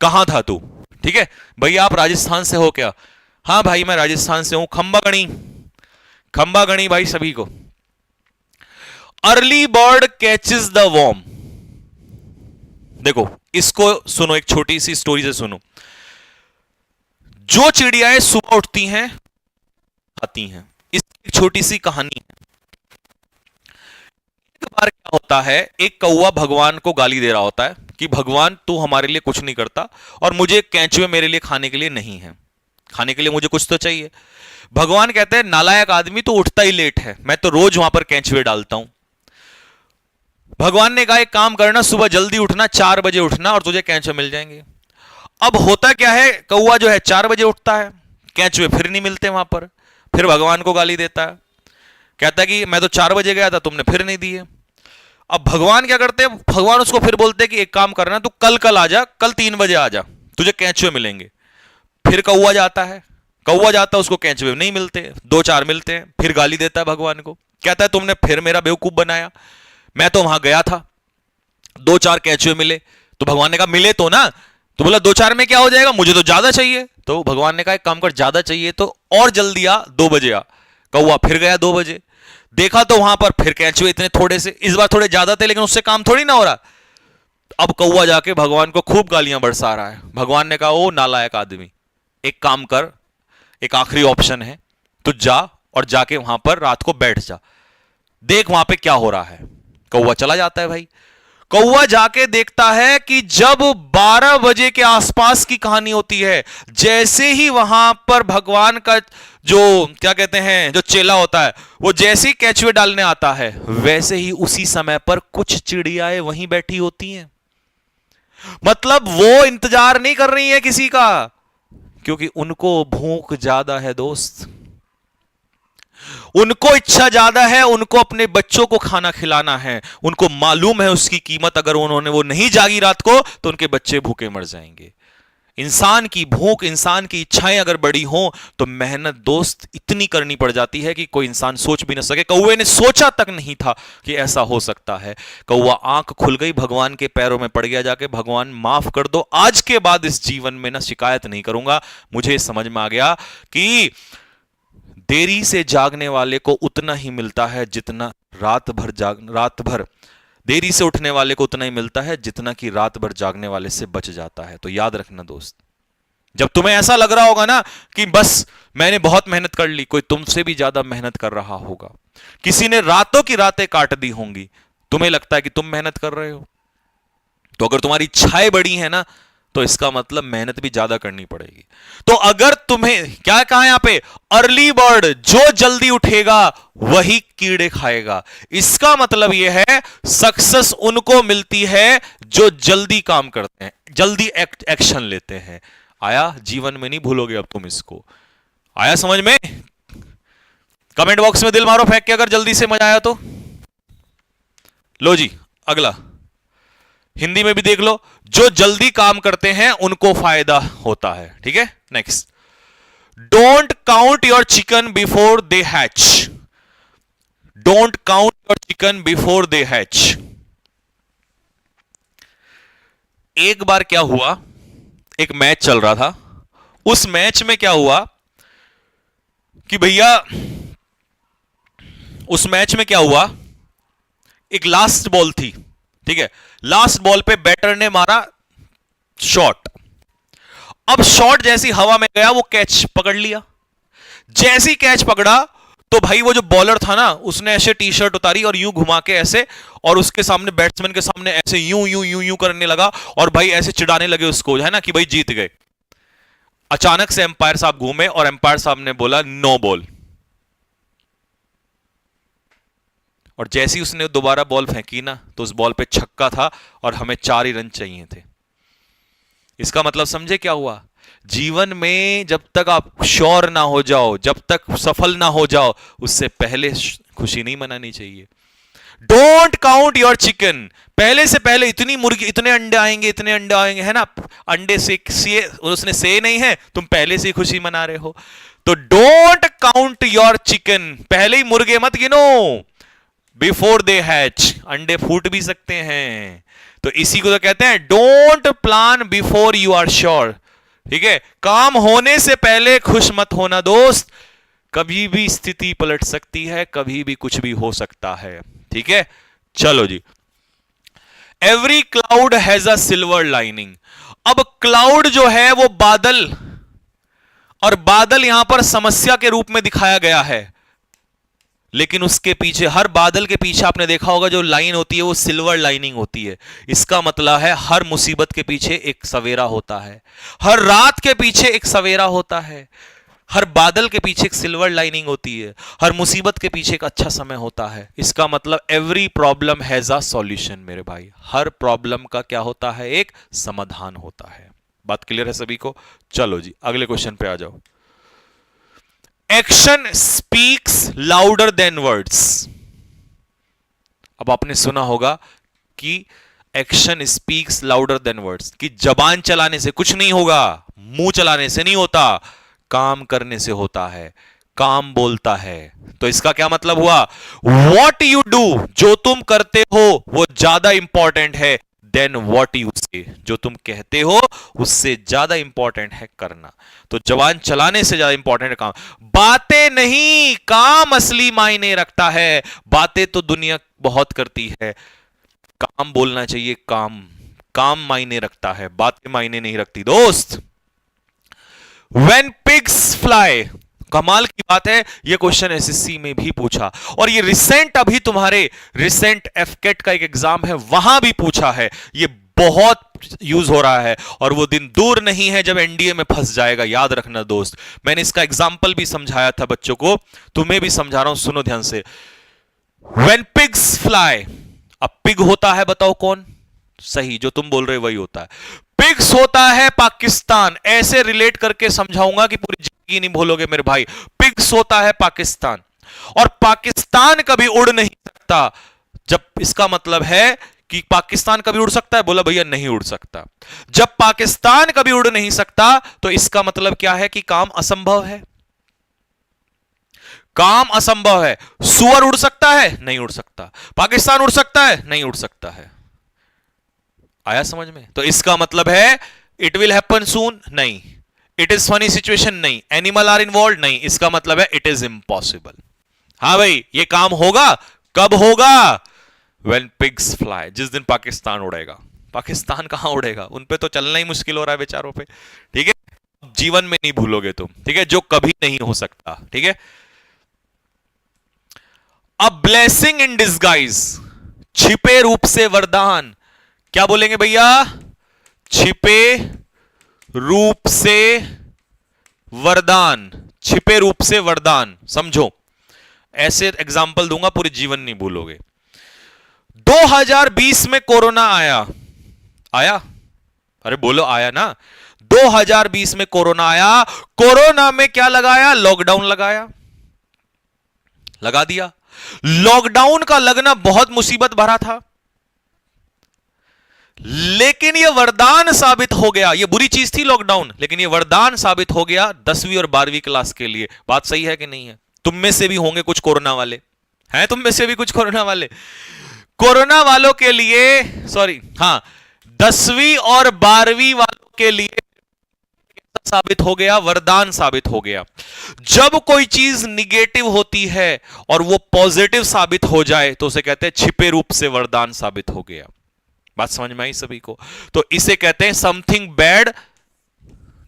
कहां था तू, ठीक है। भैया आप राजस्थान से हो क्या? हाँ भाई मैं राजस्थान से हूं। खंबागणी, खंबागणी भाई सभी को। Early bird catches the worm. देखो इसको सुनो, एक छोटी सी स्टोरी से सुनो। जो चिड़ियाएं सुबह उठती हैं आती हैं, इस एक छोटी सी कहानी है। एक बार क्या होता है, एक कौवा भगवान को गाली दे रहा होता है कि भगवान तू हमारे लिए कुछ नहीं करता और मुझे केंचुए मेरे लिए खाने के लिए नहीं है, खाने के लिए मुझे कुछ तो चाहिए। भगवान कहते हैं नालायक आदमी, तो उठता ही लेट है, मैं तो रोज वहां पर केंचुए डालता हूं। भगवान ने कहा एक काम करना, सुबह जल्दी उठना, 4 बजे उठना और तुझे केंचुए मिल जाएंगे। अब होता क्या है, कौवा जो है 4 बजे उठता है, केंचुए फिर नहीं मिलते वहां पर, फिर भगवान को गाली देता है, कहता है कि मैं तो 4 बजे गया था, तुमने फिर नहीं दिए। अब भगवान क्या करते हैं, भगवान उसको फिर बोलते हैं कि एक काम करना, तू कल आ जा, कल 3 बजे आ जा, तुझे केंचुए मिलेंगे। फिर कौवा जाता है, कौवा जाता है, उसको केंचुए नहीं मिलते, 2-4 मिलते हैं, फिर गाली देता है भगवान को, कहता है तुमने फिर मेरा बेवकूफ बनाया, मैं तो वहां गया था, 2-4 केंचुए मिले। तो भगवान ने कहा मिले तो ना, तो बोला 2-4 में क्या हो जाएगा, मुझे तो ज्यादा चाहिए। तो भगवान ने कहा एक काम कर, ज्यादा चाहिए तो और जल्दी आ, 2 बजे आ। कौवा फिर गया 2 बजे, देखा तो वहां पर फिर केंचुए इतने थोड़े से, इस बार थोड़े ज्यादा थे, लेकिन उससे काम थोड़ी ना हो रहा। अब कौवा जाके भगवान को खूब गालियां बरसा रहा है। भगवान ने कहा ओ नालायक आदमी, एक काम कर, एक आखिरी ऑप्शन है, तू जा और जाके वहां पर रात को बैठ जा, देख वहां पे क्या हो रहा है। कौवा चला जाता है भाई। कौवा जाके देखता है कि जब 12 बजे के आसपास की कहानी होती है, जैसे ही वहां पर भगवान का जो क्या कहते हैं जो चेला होता है, वो जैसे ही केंचुए डालने आता है, वैसे ही उसी समय पर कुछ चिड़ियाएं वहीं बैठी होती हैं। मतलब वो इंतजार नहीं कर रही है किसी का, क्योंकि उनको भूख ज्यादा है दोस्त, उनको इच्छा ज्यादा है, उनको अपने बच्चों को खाना खिलाना है, उनको मालूम है उसकी कीमत, अगर उन्होंने वो नहीं जागी रात को तो उनके बच्चे भूखे मर जाएंगे। इंसान की भूख, इंसान की इच्छाएं अगर बड़ी हों तो मेहनत दोस्त इतनी करनी पड़ जाती है कि कोई इंसान सोच भी ना सके। कौवे ने सोचा तक नहीं था कि ऐसा हो सकता है। कौवा आंख खुल गई, भगवान के पैरों में पड़ गया जाके, भगवान माफ कर दो, आज के बाद इस जीवन में ना शिकायत नहीं करूंगा। मुझे समझ में आ गया कि देरी से जागने वाले को उतना ही मिलता है जितना रात भर देरी से उठने वाले को उतना ही मिलता है जितना कि रात भर जागने वाले से बच जाता है। तो याद रखना दोस्त, जब तुम्हें ऐसा लग रहा होगा ना कि बस मैंने बहुत मेहनत कर ली, कोई तुमसे भी ज्यादा मेहनत कर रहा होगा, किसी ने रातों की रातें काट दी होंगी, तुम्हें लगता है कि तुम मेहनत कर रहे हो, तो अगर तुम्हारी इच्छाएं बड़ी है ना, तो इसका मतलब मेहनत भी ज्यादा करनी पड़ेगी। तो अगर तुम्हें क्या कहा यहां पे, अर्ली बर्ड, जो जल्दी उठेगा वही कीड़े खाएगा। इसका मतलब यह है सक्सेस उनको मिलती है जो जल्दी काम करते हैं, जल्दी एक्शन लेते हैं। आया जीवन में, नहीं भूलोगे अब तुम इसको। आया समझ में? कमेंट बॉक्स में दिल मारो फेंक के अगर जल्दी से मजा आया तो। लो जी अगला, हिंदी में भी देख लो, जो जल्दी काम करते हैं उनको फायदा होता है। ठीक है, next, don't count your chicken before they hatch. Don't count your chicken before they hatch. एक बार क्या हुआ, एक मैच चल रहा था, उस मैच में क्या हुआ कि भैया, उस मैच में क्या हुआ, एक लास्ट बॉल थी, ठीक है, लास्ट बॉल पे बैटर ने मारा शॉट। अब शॉट जैसी हवा में गया, वो कैच पकड़ लिया। जैसी कैच पकड़ा तो भाई वो जो बॉलर था ना, उसने ऐसे टी शर्ट उतारी और यूं घुमा के ऐसे, और उसके सामने बैट्समैन के सामने ऐसे यूं यूं यूं यूं करने लगा, और भाई ऐसे चिढ़ाने लगे उसको, है ना, कि भाई जीत गए। अचानक से एम्पायर साहब घूमे और एम्पायर साहब ने बोला नो बॉल। और जैसी उसने दोबारा बॉल फेंकी ना, तो उस बॉल पे छक्का था और हमें 4 ही रन चाहिए थे। इसका मतलब समझे क्या हुआ? जीवन में जब तक आप श्योर ना हो जाओ, जब तक सफल ना हो जाओ, उससे पहले खुशी नहीं मनानी चाहिए। Don't count your chicken. पहले से पहले इतनी मुर्गी, इतने अंडे आएंगे, इतने अंडे आएंगे, है ना, अंडे से उसने से नहीं है, तुम पहले से ही खुशी मना रहे हो। तो डोंट काउंट योर चिकन, पहले ही मुर्गे मत गिनो। बिफोर दे हैच, अंडे फूट भी सकते हैं। तो इसी को तो कहते हैं don't plan before you are sure. ठीक है, काम होने से पहले खुश मत होना दोस्त, कभी भी स्थिति पलट सकती है, कभी भी कुछ भी हो सकता है। ठीक है, चलो जी। Every cloud has a silver lining. अब क्लाउड जो है वो बादल, और बादल यहां पर समस्या के रूप में दिखाया गया है, लेकिन उसके पीछे, हर बादल के पीछे आपने देखा होगा जो लाइन होती है वो सिल्वर लाइनिंग होती है। इसका मतलब है हर मुसीबत के पीछे एक सवेरा होता है, हर रात के पीछे एक सवेरा होता है, हर बादल के पीछे एक सिल्वर लाइनिंग होती है, हर मुसीबत के पीछे एक अच्छा समय होता है। इसका मतलब every problem has a solution मेरे भाई, हर प्रॉब्लम का क्या होता है, एक समाधान होता है। बात क्लियर है सभी को? चलो जी अगले क्वेश्चन पे आ जाओ। Action speaks louder than words. अब आपने सुना होगा कि action speaks louder than words, कि जबान चलाने से कुछ नहीं होगा, मुंह चलाने से नहीं होता, काम करने से होता है, काम बोलता है। तो इसका क्या मतलब हुआ, वॉट यू डू, जो तुम करते हो वो ज्यादा इंपॉर्टेंट है देन वॉट यू से, जो तुम कहते हो उससे ज्यादा इंपॉर्टेंट है करना। तो जबान चलाने से ज्यादा इंपॉर्टेंट है काम। बातें नहीं, काम असली मायने रखता है। बातें तो दुनिया बहुत करती है, काम बोलना चाहिए, काम, काम मायने रखता है, बातें मायने नहीं रखती दोस्त। When pigs fly, कमाल की बात है, यह क्वेश्चन एसएससी में भी पूछा, और ये रिसेंट, अभी तुम्हारे रिसेंट एफकेट का एक एग्जाम है वहां भी पूछा है। ये बहुत यूज हो रहा है, और वो दिन दूर नहीं है जब एनडीए में फंस जाएगा, याद रखना दोस्त। मैंने इसका एग्जाम्पल भी समझाया था बच्चों को, तुम्हें भी समझा रहा हूं, सुनो ध्यान से। When pigs fly, अब पिग होता है, बताओ कौन? सही, जो तुम बोल रहे वही होता है। पिग्स होता है पाकिस्तान, ऐसे रिलेट करके समझाऊंगा कि पूरी जिंदगी नहीं भूलोगे मेरे भाई। पिग्स होता है पाकिस्तान, और पाकिस्तान कभी उड़ नहीं सकता। जब इसका मतलब है कि पाकिस्तान कभी उड़ सकता है, बोला भैया नहीं उड़ सकता। जब पाकिस्तान कभी उड़ नहीं सकता तो इसका मतलब क्या है कि काम असंभव है, काम असंभव है। सुअर उड़ सकता है? नहीं उड़ सकता। पाकिस्तान उड़ सकता है? नहीं उड़ सकता है। आया समझ में? तो इसका मतलब है इट विल हैपन सून, नहीं। इट इज फनी सिचुएशन, नहीं। एनिमल आर इन्वॉल्व, नहीं। इसका मतलब है इट इज इंपॉसिबल। हाँ भाई, ये काम होगा, कब होगा? व्हेन पिग्स फ्लाई, जिस दिन पाकिस्तान उड़ेगा। पाकिस्तान कहां उड़ेगा, उन पे तो चलना ही मुश्किल हो रहा है बेचारों पे, ठीक है। जीवन में नहीं भूलोगे तुम, ठीक है, जो कभी नहीं हो सकता, ठीक है। अ ब्लेसिंग इन डिस्गाइज, छिपे रूप से वरदान। क्या बोलेंगे भैया? छिपे रूप से वरदान, छिपे रूप से वरदान। समझो, ऐसे एग्जाम्पल दूंगा, पूरे जीवन नहीं भूलोगे। 2020 में कोरोना आया, आया? अरे बोलो आया ना। 2020 में कोरोना आया, कोरोना में क्या लगाया? लॉकडाउन लगाया, लगा दिया। लॉकडाउन का लगना बहुत मुसीबत भरा था, लेकिन यह वरदान साबित हो गया। यह बुरी चीज थी लॉकडाउन, लेकिन यह वरदान साबित हो गया 10वीं और 12वीं क्लास के लिए। बात सही है कि नहीं है? तुम में से भी होंगे कुछ कोरोना वाले, हैं तुम में से भी कुछ कोरोना वाले। कोरोना वालों के लिए, सॉरी, हां, 10वीं और 12वीं वालों के लिए साबित हो गया, वरदान साबित हो गया। जब कोई चीज निगेटिव होती है और वो पॉजिटिव साबित हो जाए तो उसे कहते हैं छिपे रूप से वरदान साबित हो गया। बात समझ में आई सभी को? तो इसे कहते हैं something bad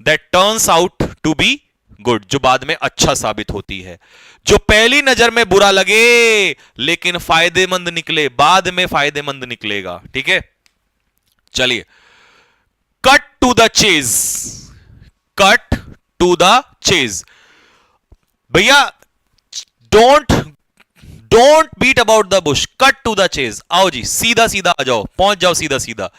that turns out to be good, जो बाद में अच्छा साबित होती है। जो पहली नजर में बुरा लगे लेकिन फायदेमंद निकले, बाद में फायदेमंद निकलेगा, ठीक है। चलिए, cut to the chase, cut to the chase. भैया don't beat about the bush, cut to the chase. आओ जी, सीधा सीधा आ जाओ, पहुंच जाओ सीधा सीधा।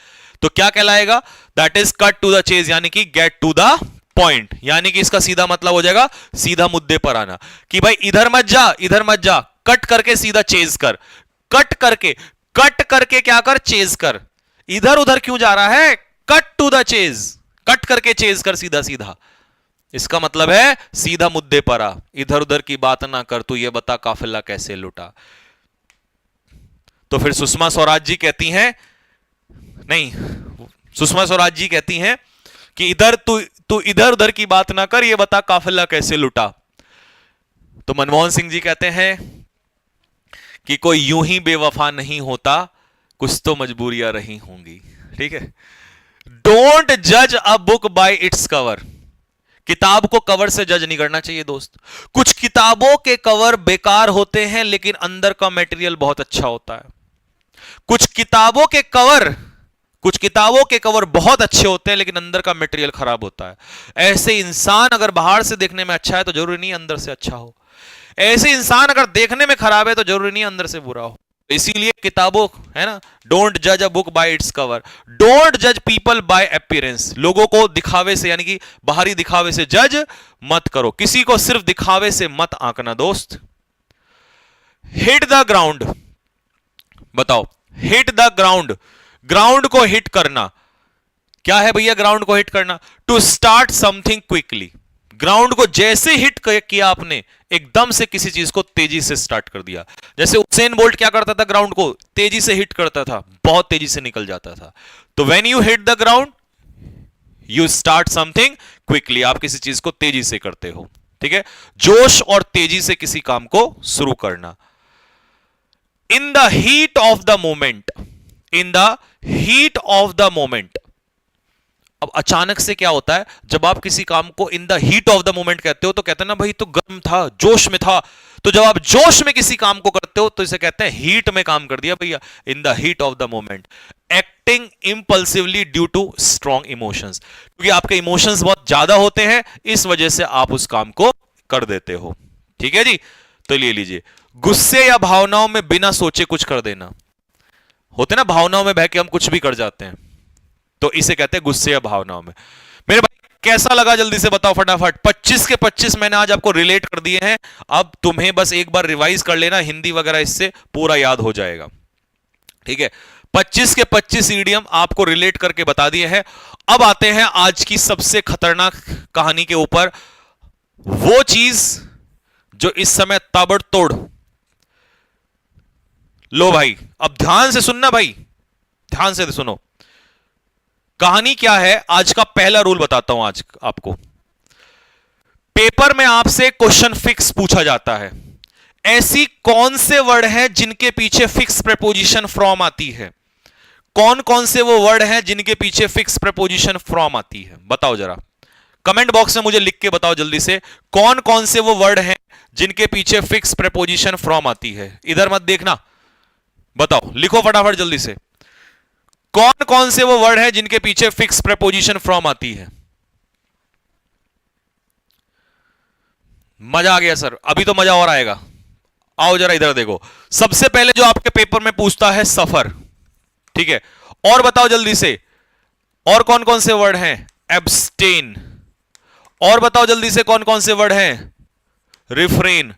तो क्या कहलाएगा? That is cut to the chase, यानी कि गेट टू द पॉइंट। यानी कि इसका सीधा मतलब हो जाएगा सीधा मुद्दे पर आना, कि भाई इधर मत जा, इधर मत जा, कट करके सीधा चेज कर। कट करके क्या कर? चेज कर। इधर उधर क्यों जा रहा है? Cut to the chase, cut करके चेज कर सीधा सीधा। इसका मतलब है सीधा मुद्दे पर आ, इधर उधर की बात ना कर। तू ये बता काफिला कैसे लुटा। तो फिर सुषमा स्वराज जी कहती हैं, नहीं, सुषमा स्वराज जी कहती हैं कि तू इधर उधर की बात ना कर, ये बता काफिला कैसे लुटा। तो मनमोहन सिंह जी कहते हैं कि कोई यूं ही बेवफा नहीं होता, कुछ तो मजबूरियां रही होंगी। ठीक है। डोंट जज a book by its cover. किताब को कवर से जज नहीं करना चाहिए दोस्त। कुछ किताबों के कवर बेकार होते हैं लेकिन अंदर का मटेरियल बहुत अच्छा होता है। कुछ किताबों के कवर बहुत अच्छे होते हैं लेकिन अंदर का मटेरियल खराब होता है। ऐसे इंसान अगर बाहर से देखने में अच्छा है तो जरूरी नहीं अंदर से अच्छा हो। ऐसे इंसान अगर देखने में खराब है तो जरूरी नहीं अंदर से बुरा हो। इसीलिए किताबों, है ना, डोंट जज a book by its cover, don't जज पीपल बाय अपीयरेंस। लोगों को दिखावे से, यानी कि बाहरी दिखावे से जज मत करो। किसी को सिर्फ दिखावे से मत आंकना दोस्त। Hit the ground. बताओ, हिट द ग्राउंड, ग्राउंड को हिट करना क्या है भैया? ग्राउंड को हिट करना, to start something quickly. Ground को जैसे हिट किया आपने, एकदम से किसी चीज को तेजी से स्टार्ट कर दिया। जैसे उसेन बोल्ट क्या करता था? ग्राउंड को तेजी से हिट करता था, बहुत तेजी से निकल जाता था। तो when you hit the ground you start something quickly. आप किसी चीज को तेजी से करते हो। ठीक है, जोश और तेजी से किसी काम को शुरू करना। इन the heat of the moment, in the heat of the moment. अब अचानक से क्या होता है, जब आप किसी काम को इन the heat of the moment कहते हो तो कहते हैं ना भाई तो गर्म था, जोश में था। तो जब आप जोश में किसी काम को करते हो तो इसे कहते हैं हीट में काम कर दिया भैया, in the heat of the moment. Acting impulsively due to strong emotions, क्योंकि आपके इमोशंस बहुत ज्यादा होते हैं, इस वजह से आप उस काम को कर देते हो। ठीक है जी, तो ले लीजिए, गुस्से या भावनाओं में बिना सोचे कुछ कर देना। होते ना भावनाओं में बह के हम कुछ भी कर जाते हैं, तो इसे कहते हैं गुस्से या भावनाओं में। मेरे भाई कैसा लगा जल्दी से बताओ फटाफट। 25 के 25 मैंने आज आपको रिलेट कर दिए हैं। अब तुम्हें बस एक बार रिवाइज कर लेना, हिंदी वगैरह इससे पूरा याद हो जाएगा। ठीक है, 25 के 25 ईडियम आपको रिलेट करके बता दिए हैं। अब आते हैं आज की सबसे खतरनाक कहानी के ऊपर। वो चीज जो इस समय ताबड़तोड़, लो भाई अब ध्यान से सुनना भाई, ध्यान से सुनो। कहानी क्या है, आज का पहला रूल बताता हूं आज आपको। पेपर में आपसे क्वेश्चन फिक्स पूछा जाता है। ऐसी कौन से वर्ड हैं जिनके पीछे फिक्स प्रेपोजिशन फ्रॉम आती है? कौन कौन से वो वर्ड हैं जिनके पीछे फिक्स प्रेपोजिशन फ्रॉम आती है? बताओ जरा, कमेंट बॉक्स में मुझे लिख के बताओ जल्दी से, कौन कौन से वो वर्ड हैं जिनके पीछे फिक्स प्रेपोजिशन फ्रॉम आती है? इधर मत देखना, बताओ, लिखो फटाफट जल्दी से। कौन कौन से वो वर्ड हैं जिनके पीछे फिक्स प्रेपोजिशन फ्रॉम आती है? मजा आ गया सर, अभी तो मजा और आएगा। आओ जरा इधर देखो, सबसे पहले जो आपके पेपर में पूछता है सफर। ठीक है, और बताओ जल्दी से, और कौन कौन से वर्ड हैं? एब्स्टेन। और बताओ जल्दी से कौन कौन से वर्ड हैं? रिफ्रेन।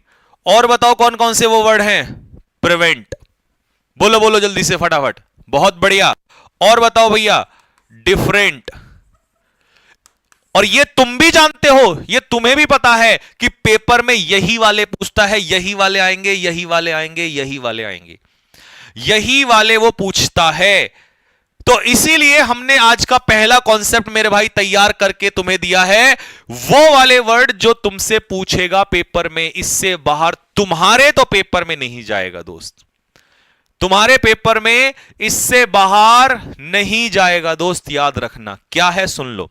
और बताओ कौन कौन से वो वर्ड हैं? प्रिवेंट। बोलो बोलो जल्दी से फटाफट, बहुत बढ़िया। और बताओ भैया, डिफरेंट। और ये तुम भी जानते हो, ये तुम्हें भी पता है कि पेपर में यही वाले पूछता है, यही वाले आएंगे, यही वाले आएंगे, यही वाले आएंगे, यही वाले वो पूछता है। तो इसीलिए हमने आज का पहला कॉन्सेप्ट मेरे भाई तैयार करके तुम्हें दिया है, वो वाले वर्ड जो तुमसे पूछेगा पेपर में, इससे बाहर तुम्हारे तो पेपर में नहीं जाएगा दोस्त, तुम्हारे पेपर में इससे बाहर नहीं जाएगा दोस्त, याद रखना। क्या है सुन लो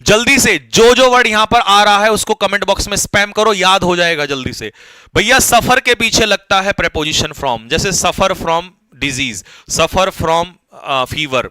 जल्दी से, जो जो वर्ड यहां पर आ रहा है उसको कमेंट बॉक्स में स्पैम करो, याद हो जाएगा जल्दी से। भैया सफर के पीछे लगता है प्रेपोजिशन फ्रॉम, जैसे suffer from disease, suffer from fever.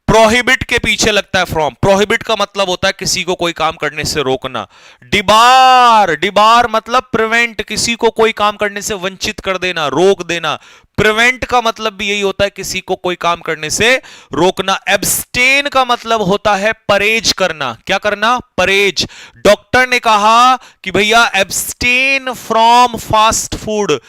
Prohibit के पीछे लगता है फ्रॉम, प्रोहिबिट का मतलब होता है किसी को कोई काम करने से रोकना। डिबार, डिबार मतलब प्रिवेंट, किसी को कोई काम करने से वंचित कर देना, रोक देना। प्रिवेंट का मतलब भी यही होता है किसी को कोई काम करने से रोकना। एब्स्टेन का मतलब होता है परहेज करना। क्या करना? परहेज। डॉक्टर ने कहा कि भैया abstain from fast food,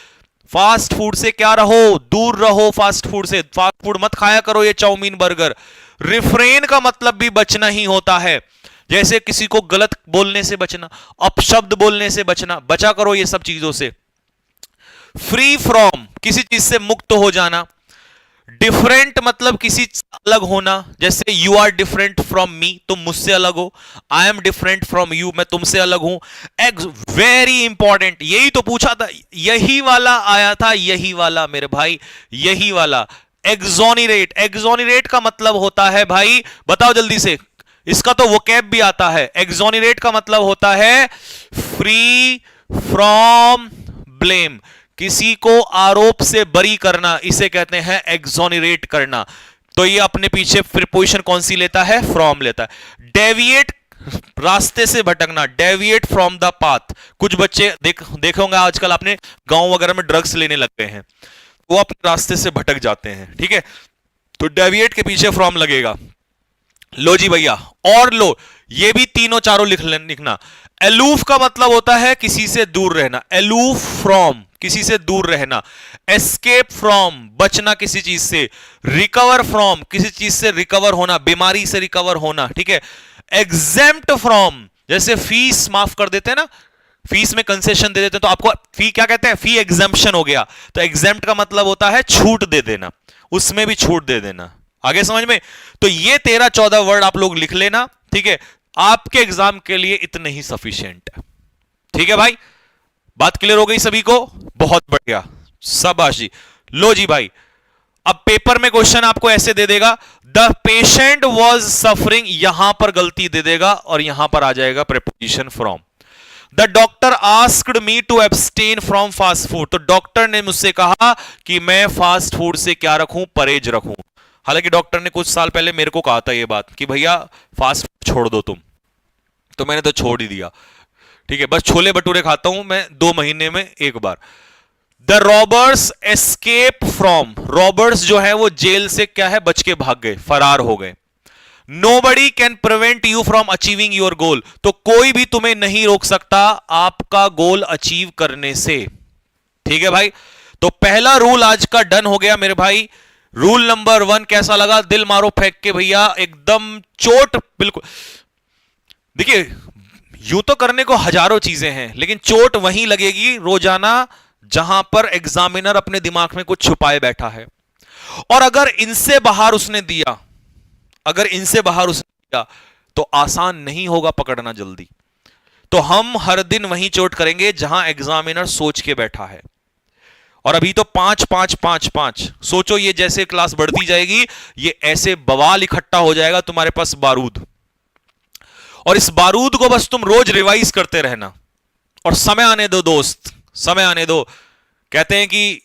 fast food से क्या रहो? दूर रहो फास्ट फूड से, फास्ट फूड मत खाया करो, ये चाउमीन बर्गर। रिफ्रेन का मतलब भी बचना ही होता है, जैसे किसी को गलत बोलने से बचना, अपशब्द बोलने से बचना, बचा करो ये सब चीजों से। फ्री फ्रॉम, किसी चीज से मुक्त हो जाना। डिफरेंट मतलब किसी से अलग होना, जैसे you are different from me, तुम मुझसे अलग हो। I am different from you, मैं तुमसे अलग हूं। वेरी इंपॉर्टेंट, यही तो पूछा था, यही वाला आया था, यही वाला मेरे भाई, यही वाला एक्सोनरेट। एक्सोनरेट का मतलब होता है भाई, बताओ जल्दी से, इसका तो वोकैब भी आता है। एक्सोनरेट का मतलब होता है फ्री फ्रॉम ब्लेम, किसी को आरोप से बरी करना, इसे कहते हैं एक्सोनरेट करना। तो ये अपने पीछे प्रीपोजिशन कौन सी लेता है? फ्रॉम लेता है। डेविएट, रास्ते से भटकना, डेविएट फ्रॉम द पाथ। कुछ बच्चे देखे होंगे आजकल आपने, गांव वगैरह में ड्रग्स लेने लगते हैं, वो अपने रास्ते से भटक जाते हैं, ठीक है, तो डेविएट के पीछे फ्रॉम लगेगा। लो जी भैया, और लो, ये भी तीनों चारों लिखना। एलूफ का मतलब होता है किसी से दूर रहना, एलूफ फ्रॉम, किसी से दूर रहना। एस्केप फ्रॉम, बचना किसी चीज से। रिकवर फ्रॉम, किसी चीज से रिकवर होना, बीमारी से रिकवर होना, ठीक है। एग्जेम्प्ट फ्रॉम, जैसे फीस माफ कर देते हैं ना, फीस में कंसेशन दे देते हैं, तो आपको फी क्या कहते हैं? फी एग्जेम्पशन हो गया। तो एग्जेम्प्ट का मतलब होता है छूट दे देना, उसमें भी छूट दे देना। आगे समझ में? तो ये 13-14 वर्ड आप लोग लिख लेना, ठीक है, आपके एग्जाम के लिए इतने ही सफिशिएंट है। ठीक है भाई, बात क्लियर हो गई सभी को? बहुत बढ़िया, शाबाश जी। लो जी भाई, अब पेपर में क्वेश्चन आपको ऐसे दे देगा, द पेशेंट वॉज सफरिंग, यहां पर गलती दे देगा और यहां पर आ जाएगा preposition from. The doctor asked me to abstain from fast food, तो डॉक्टर ने मुझसे कहा कि मैं फास्ट फूड से क्या रखूं? परहेज रखूं। हालांकि डॉक्टर ने कुछ साल पहले मेरे को कहा था ये बात कि भैया फास्ट फूड छोड़ दो तुम, तो मैंने तो छोड़ ही दिया, ठीक है, बस छोले भटूरे खाता हूं मैं 2 महीने में एक बार। The robbers escape from, robbers जो है वो जेल से क्या है? बच के भाग गए, फरार हो गए। Nobody can prevent you from achieving your goal, तो कोई भी तुम्हें नहीं रोक सकता आपका गोल अचीव करने से। ठीक है भाई, तो पहला रूल आज का डन हो गया मेरे भाई। रूल नंबर 1 कैसा लगा? दिल मारो फेंक के भैया, एकदम चोट बिल्कुल। देखिए, यूं तो करने को हजारों चीजें हैं, लेकिन चोट वहीं लगेगी रोजाना जहां पर एग्जामिनर अपने दिमाग में कुछ छुपाए बैठा है। और अगर इनसे बाहर उसने दिया, अगर इनसे बाहर उसने दिया, तो आसान नहीं होगा पकड़ना जल्दी। तो हम हर दिन वहीं चोट करेंगे जहां एग्जामिनर सोच के बैठा है। और अभी तो 5 5 5 5, सोचो ये जैसे क्लास बढ़ती जाएगी, ये ऐसे बवाल इकट्ठा हो जाएगा तुम्हारे पास बारूद, और इस बारूद को बस तुम रोज रिवाइज करते रहना। और समय आने दो दोस्त, समय आने दो। कहते हैं कि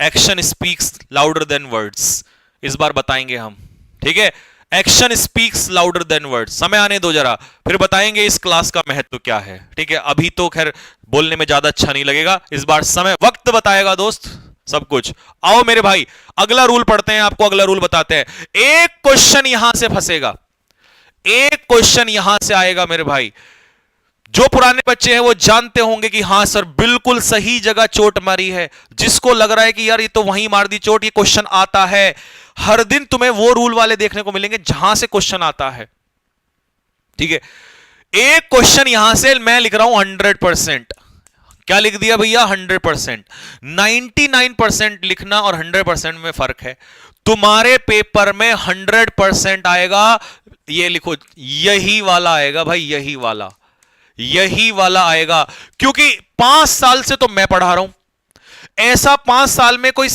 action speaks louder than words, इस बार बताएंगे हम, ठीक है, action speaks louder than words. समय आने दो जरा, फिर बताएंगे इस क्लास का महत्व क्या है, ठीक है। अभी तो खैर बोलने में ज्यादा अच्छा नहीं लगेगा, इस बार समय वक्त बताएगा दोस्त सब कुछ। आओ मेरे भाई, अगला रूल पढ़ते हैं, आपको अगला रूल बताते हैं। एक क्वेश्चन यहां से फंसेगा, एक क्वेश्चन यहां से आएगा मेरे भाई। जो पुराने बच्चे हैं वो जानते होंगे कि हां सर बिल्कुल सही जगह चोट मारी है। जिसको लग रहा है कि यार ये तो वहीं मार दी चोट, ये क्वेश्चन आता है। हर दिन तुम्हें वो रूल वाले देखने को मिलेंगे जहां से क्वेश्चन आता है, ठीक है। एक क्वेश्चन यहां से मैं लिख रहा हूं 100%, क्या लिख दिया भैया? 100%। 99% लिखना और 100% में फर्क है। तुम्हारे पेपर में 100% आएगा, ये लिखो, यही वाला आएगा भाई, यही वाला, यही वाला आएगा। क्योंकि 5 साल से तो मैं पढ़ा रहा हूं, ऐसा 5 साल में कोई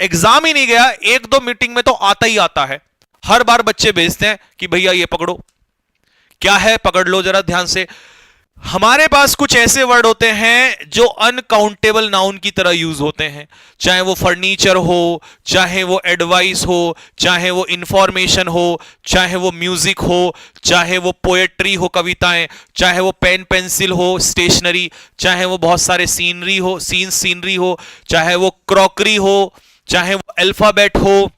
एग्जाम ही नहीं गया, 1-2 मीटिंग में तो आता ही आता है। हर बार बच्चे भेजते हैं कि भैया ये पकड़ो, क्या है पकड़ लो जरा ध्यान से। हमारे पास कुछ ऐसे वर्ड होते हैं जो अनकाउंटेबल नाउन की तरह यूज होते हैं, चाहे वो फर्नीचर हो, चाहे वो एडवाइस हो, चाहे वो इंफॉर्मेशन हो, चाहे वो म्यूजिक हो, चाहे वो पोएट्री हो, कविताएं, चाहे वो पेन पेंसिल हो, स्टेशनरी, चाहे वो बहुत सारे सीनरी हो, सीनरी हो, चाहे वो क्रॉकरी हो, चाहे वो अल्फाबेट हो,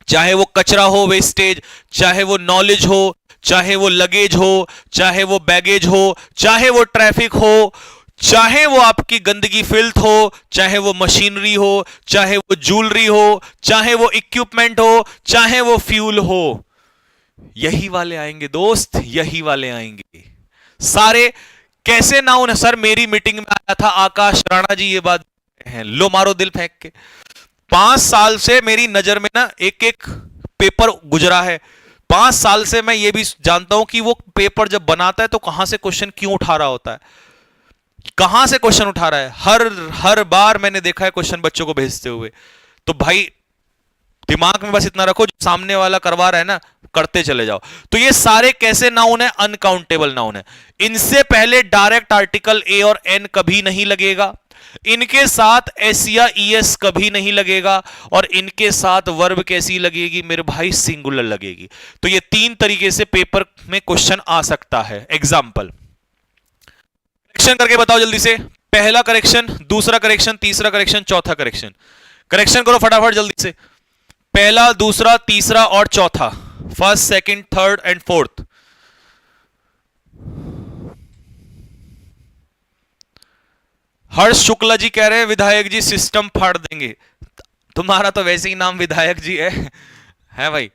चाहे वो कचरा हो, वेस्टेज, चाहे वो नॉलेज हो, चाहे वो लगेज हो, चाहे वो बैगेज हो, चाहे वो ट्रैफिक हो, चाहे वो आपकी गंदगी फिल्थ हो, चाहे वो मशीनरी हो, चाहे वो ज्वेलरी हो, चाहे वो इक्विपमेंट हो, चाहे वो फ्यूल हो, यही वाले आएंगे दोस्त, यही वाले आएंगे सारे। कैसे नाउन है सर? मेरी मीटिंग में आया था आकाश राणा जी, ये बात है, लो मारो दिल फेंक के। 5 साल से मेरी नजर में ना एक एक पेपर गुजरा है। 5 साल से मैं ये भी जानता हूं कि वो पेपर जब बनाता है तो कहां से क्वेश्चन क्यों उठा रहा होता है, कहां से क्वेश्चन उठा रहा है। हर बार मैंने देखा है क्वेश्चन बच्चों को भेजते हुए। तो भाई दिमाग में बस इतना रखो, जो सामने वाला करवा रहा है ना, करते चले जाओ। तो ये सारे कैसे नाउन है? अनकाउंटेबल नाउन है। इनसे पहले डायरेक्ट आर्टिकल ए और एन कभी नहीं लगेगा, इनके साथ एस या ईएस कभी नहीं लगेगा, और इनके साथ वर्ब कैसी लगेगी मेरे भाई? सिंगुलर लगेगी। तो ये 3 तरीके से पेपर में क्वेश्चन आ सकता है। एग्जाम्पल करेक्शन करके बताओ जल्दी से। पहला करेक्शन, दूसरा करेक्शन, तीसरा करेक्शन, चौथा करेक्शन। करेक्शन करो फटाफट जल्दी से। पहला, दूसरा, तीसरा और चौथा। First, second, third and fourth. Harsh Shukla ji कह रहे हैं विधायक जी सिस्टम फाड़ देंगे। तुम्हारा तो वैसे ही नाम विधायक जी है भाई।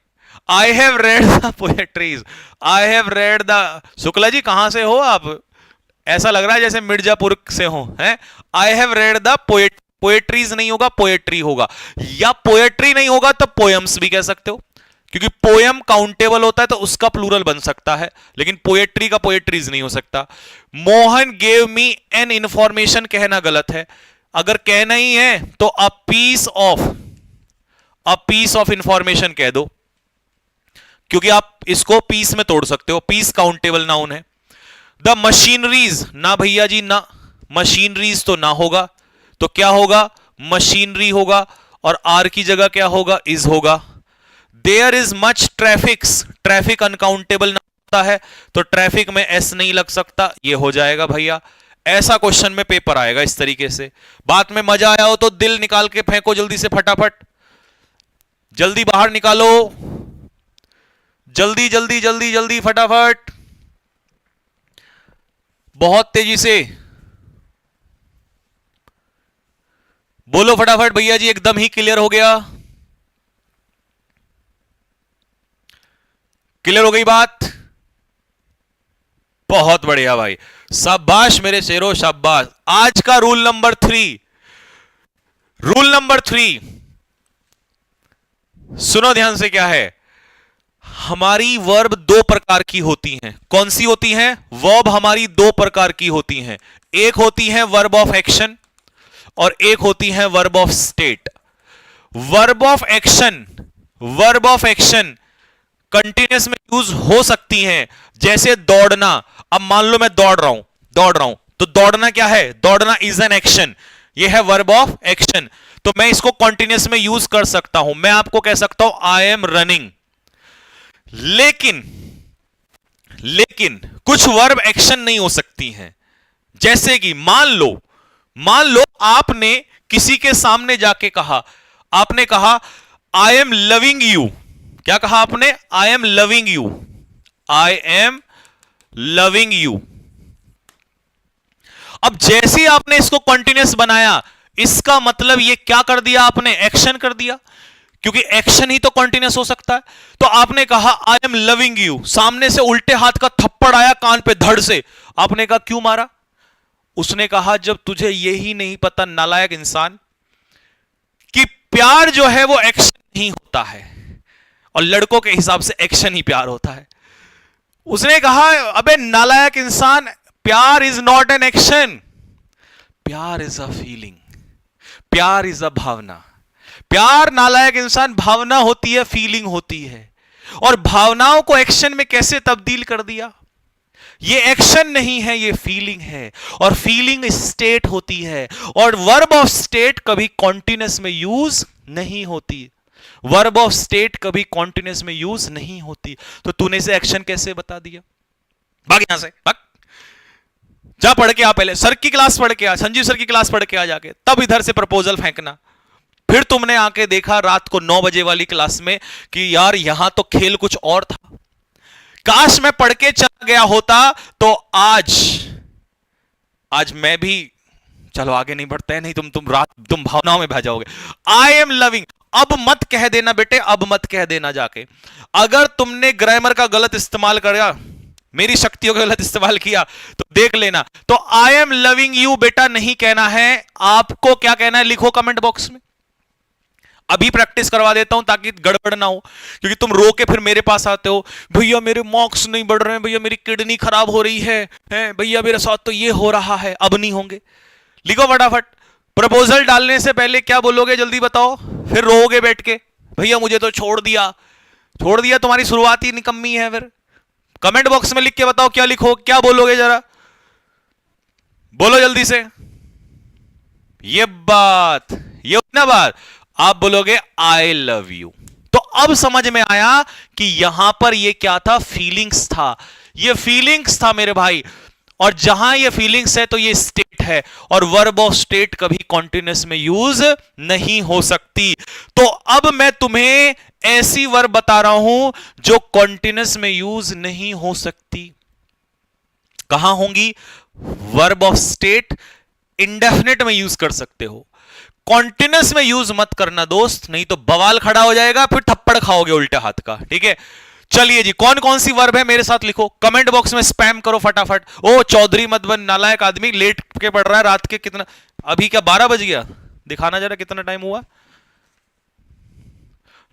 I have read the poetries, I have read the. Shukla ji कहां से हो आप? ऐसा लग रहा है जैसे मिर्जापुर से हो। हैं? आई हैव रेड द पोएट्रीज नहीं होगा, पोएट्री होगा, या पोएट्री नहीं होगा तो पोएम्स भी कह सकते हो, क्योंकि पोएम काउंटेबल होता है तो उसका प्लूरल बन सकता है, लेकिन पोएट्री का पोएट्रीज नहीं हो सकता। Mohan gave me an information कहना गलत है। अगर कहना ही है तो अ पीस ऑफ इंफॉर्मेशन कह दो, क्योंकि आप इसको पीस में तोड़ सकते हो। पीस काउंटेबल नाउन है। द मशीनरीज, ना भैया जी ना, मशीनरीज तो ना होगा, तो क्या होगा? मशीनरी होगा, और आर की जगह क्या होगा? इज होगा। There is much traffics, traffic uncountable ना होता है तो ट्रैफिक में एस नहीं लग सकता, ये हो जाएगा भैया। ऐसा क्वेश्चन में पेपर आएगा इस तरीके से। बात में मजा आया हो तो दिल निकाल के फेंको जल्दी से, फटाफट जल्दी बाहर निकालो, जल्दी जल्दी जल्दी जल्दी फटाफट, बहुत तेजी से बोलो फटाफट भैया जी। एकदम ही क्लियर हो गया? क्लियर हो गई बात? बहुत बढ़िया भाई, शाबाश मेरे शेरों, शाबाश। आज का रूल नंबर 3, रूल नंबर 3 सुनो ध्यान से, क्या है? हमारी वर्ब 2 प्रकार की होती हैं। कौन सी होती हैं? वर्ब हमारी 2 प्रकार की होती हैं। एक होती है वर्ब ऑफ एक्शन और एक होती है verb of state. Verb of action continuous में यूज हो सकती हैं, जैसे दौड़ना। अब मान लो मैं दौड़ रहा हूं, तो दौड़ना क्या है? दौड़ना इज एन एक्शन, यह है वर्ब ऑफ एक्शन। तो मैं इसको कंटिन्यूअस में यूज कर सकता हूं। मैं आपको कह सकता हूं आई एम रनिंग। लेकिन कुछ वर्ब एक्शन नहीं हो सकती हैं, जैसे कि मान लो आपने किसी के सामने जाके कहा, आपने कहा आई एम लविंग यू। क्या कहा आपने? I am loving you, I am loving you. अब जैसे ही आपने इसको कंटिन्यूअस बनाया, इसका मतलब ये क्या कर दिया आपने? एक्शन कर दिया, क्योंकि एक्शन ही तो कंटिन्यूअस हो सकता है। तो आपने कहा आई एम लविंग यू, सामने से उल्टे हाथ का थप्पड़ आया कान पे धड़ से। आपने कहा क्यों मारा? उसने कहा जब तुझे यही नहीं पता नालायक इंसान कि प्यार जो है वो एक्शन नहीं होता है, और लड़कों के हिसाब से एक्शन ही प्यार होता है। उसने कहा अबे नालायक इंसान, प्यार इज नॉट एन एक्शन, प्यार इज अ फीलिंग, प्यार इज अ भावना। प्यार नालायक इंसान, भावना होती है, फीलिंग होती है। और भावनाओं को एक्शन में कैसे तब्दील कर दिया? ये एक्शन नहीं है, ये फीलिंग है, और फीलिंग स्टेट होती है। और वर्ब ऑफ स्टेट कभी कॉन्टिन्यूअस में यूज नहीं होती, वर्ब ऑफ स्टेट कभी कॉन्टिन्यूअस में यूज नहीं होती। तो तूने इसे एक्शन कैसे बता दिया? भाग यहां से, भाग, जा पढ़ के आ, पहले सर की क्लास पढ़ के आ, संजीव सर की क्लास पढ़ के आ जाके, तब इधर से प्रपोजल फेंकना। फिर तुमने आके देखा रात को 9 बजे वाली क्लास में कि यार यहां तो खेल कुछ और था, काश मैं पढ़ के चला गया होता तो आज मैं भी, चलो आगे नहीं बढ़ते हैं, नहीं तुम भावनाओं में बह जाओगे। आई एम लविंग, अब मत कह देना बेटे, अब मत कह देना जाके। अगर तुमने ग्रामर का गलत इस्तेमाल किया, मेरी शक्तियों का गलत इस्तेमाल किया, तो देख लेना। तो आई एम लविंग यू बेटा नहीं कहना है, आपको क्या कहना है लिखो कमेंट बॉक्स में। अभी प्रैक्टिस करवा देता हूं ताकि गड़बड़ ना हो, क्योंकि तुम रो के फिर मेरे पास आते हो, भैया मेरे मार्क्स नहीं बढ़ रहे हैं, भैया मेरी किडनी खराब हो रही है, भैया मेरे साथ तो ये हो रहा है। अब नहीं होंगे। लिखो फटाफट। प्रपोजल डालने से पहले क्या बोलोगे जल्दी बताओ, फिर रोओगे बैठ के, भैया मुझे तो छोड़ दिया। छोड़ दिया तुम्हारी शुरुआत ही निकम्मी है। फिर कमेंट बॉक्स में लिख के बताओ क्या लिखो, क्या बोलोगे जरा बोलो जल्दी से। ये बात, ये उतना बात आप बोलोगे आई लव यू। तो अब समझ में आया कि यहां पर ये क्या था, फीलिंग्स था। ये फीलिंग्स था मेरे भाई, और जहां ये फीलिंग्स है तो ये स्टेट है, और वर्ब ऑफ स्टेट कभी कॉन्टिन्यूस में यूज नहीं हो सकती। तो अब मैं तुम्हें ऐसी वर्ब बता रहा हूं जो कॉन्टिन्यूस में यूज नहीं हो सकती। कहां होंगी? वर्ब ऑफ स्टेट इंडेफिनिट में यूज कर सकते हो, कॉन्टिन्यूस में यूज मत करना दोस्त, नहीं तो बवाल खड़ा हो जाएगा, फिर थप्पड़ खाओगे उल्टे हाथ का। ठीक है, चलिए जी, कौन कौन सी वर्ब है मेरे साथ लिखो, कमेंट बॉक्स में स्पैम करो फटाफट। ओ चौधरी मत बन, नालायक आदमी, लेट के पढ़ रहा है रात के कितना, अभी क्या 12 बज गया? दिखाना जरा कितना टाइम हुआ।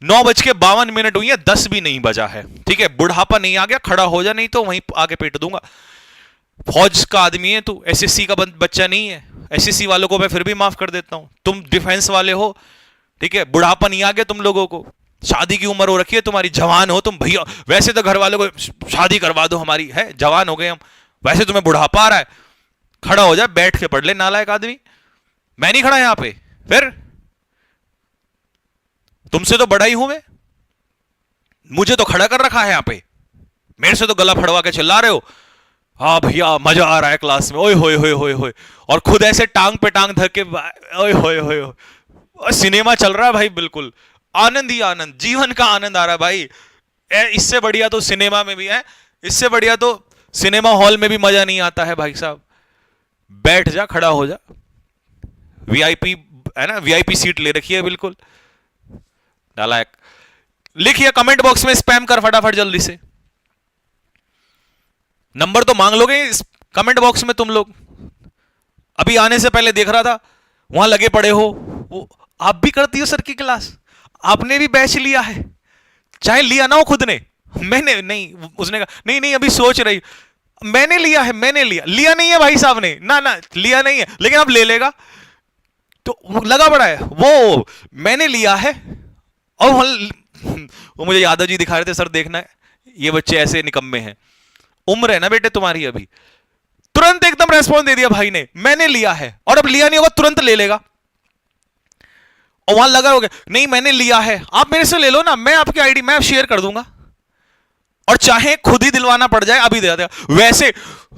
9:52 हुई है, 10 भी नहीं बजा है। ठीक है, बुढ़ापा नहीं आ गया, खड़ा हो जा, नहीं तो वहीं आगे पेट दूंगा। फौज का आदमी है तू, एसएससी का बच्चा नहीं है। एसएससी वालों को मैं फिर भी माफ कर देता हूं, तुम डिफेंस वाले हो। ठीक है, बुढ़ापा नहीं आ गया तुम लोगों को, शादी की उम्र हो रखी है तुम्हारी, जवान हो तुम भैया। वैसे तो घर वालों को शादी करवा दो हमारी, है जवान हो गए हम, वैसे तुम्हें बुढ़ापा आ रहा है। खड़ा हो जा, बैठ के पढ़ ले नालायक आदमी। मैं नहीं खड़ा यहां पे, फिर तुमसे तो बड़ा ही हूं मैं, मुझे तो खड़ा कर रखा है यहां पे, मेरे से तो गला फड़वा के चिल्ला रहे हो। हाँ भैया मजा आ रहा है क्लास में, ओए होए होए होए होए, और खुद ऐसे टांग पे टांग धर के ओए होए होए, और सिनेमा चल रहा है भाई, बिल्कुल आनंद ही आनंद, जीवन का आनंद आ रहा है भाई। इससे बढ़िया तो सिनेमा में भी है, इससे बढ़िया तो सिनेमा हॉल में भी मजा नहीं आता है भाई साहब। बैठ जा, खड़ा हो जा, वीआईपी है ना, वीआईपी सीट ले रखी है बिल्कुल। नालायक, लिखिए कमेंट बॉक्स में स्पैम कर फटाफट जल्दी से। नंबर तो मांग लोगे इस कमेंट बॉक्स में तुम लोग। अभी आने से पहले देख रहा था वहां लगे पड़े हो, वो आप भी करती हो सर की क्लास, आपने भी बैच लिया है, चाहे लिया ना हो खुद ने, मैंने नहीं, उसने कहा नहीं नहीं अभी सोच रही, मैंने लिया है, मैंने लिया नहीं है भाई साहब ने, ना ना लिया नहीं है, लेकिन अब ले लेगा, तो लगा पड़ा है वो, मैंने लिया है। और वो मुझे यादव जी दिखा रहे थे, सर देखना है ये बच्चे ऐसे निकम्मे हैं, उम्र है ना बेटे तुम्हारी अभी। तुरंत एकदम रेस्पॉन्स दे दिया भाई ने, मैंने लिया है, और अब लिया नहीं होगा तुरंत ले लेगा। और वहां लगा होगा नहीं मैंने लिया है, आप मेरे से ले लो ना, मैं आपकी आईडी मैं शेयर कर दूंगा, और चाहे खुद ही दिलवाना पड़ जाए अभी दे देगा। वैसे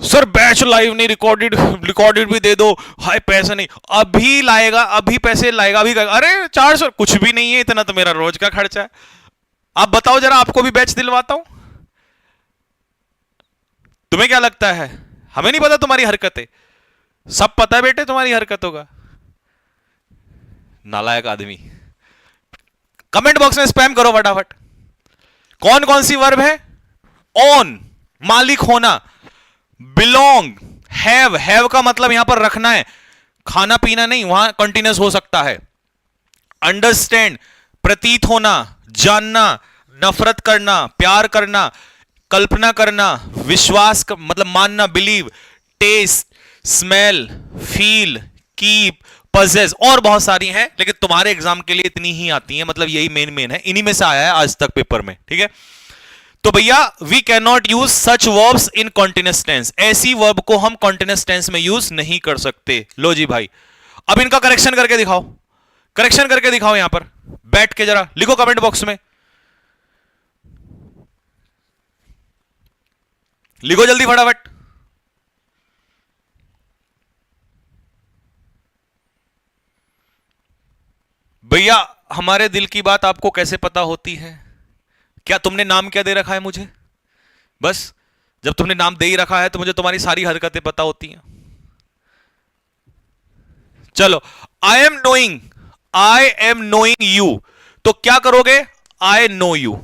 सर बैच लाइव नहीं, रिकॉर्डेड रिकॉर्डेड भी दे दो, हाय पैसे नहीं, अभी लाएगा, अभी पैसे लाएगा, अभी अरे 400 कुछ भी नहीं है, इतना तो मेरा रोज का खर्चा है। आप बताओ जरा, आपको भी बैच दिलवाता हूं। तुम्हें क्या लगता है हमें नहीं पता तुम्हारी हरकतें? सब पता है बेटे तुम्हारी हरकतों का, नालायक आदमी। कमेंट बॉक्स में स्पैम करो फटाफट। कौन कौन सी वर्ब है? ओन मालिक होना, बिलोंग, हैव का मतलब यहां पर रखना है, खाना पीना नहीं, वहां कंटिन्यूस हो सकता है। अंडरस्टैंड प्रतीत होना, जानना, नफरत करना, प्यार करना, कल्पना करना, विश्वास मतलब मानना, believe, taste, smell, feel, keep, possess, और बहुत सारी हैं, लेकिन तुम्हारे एग्जाम के लिए इतनी ही आती हैं, मतलब यही मेन है, इन्हीं में से आया है आज तक पेपर में। ठीक है, तो भैया we can not use such verbs in continuous tense, ऐसी वर्ब को हम कॉन्टिन्यूस टेंस में यूज नहीं कर सकते। लो जी भाई, अब इनका करेक्शन करके दिखाओ, करेक्शन करके दिखाओ, यहां पर बैठ के जरा लिखो कमेंट बॉक्स में, लिखो जल्दी फटाफट। भैया हमारे दिल की बात आपको कैसे पता होती है? क्या तुमने नाम क्या दे रखा है मुझे? बस जब तुमने नाम दे ही रखा है तो मुझे तुम्हारी सारी हरकतें पता होती हैं। चलो, आई एम नोइंग यू, तो क्या करोगे? I know you.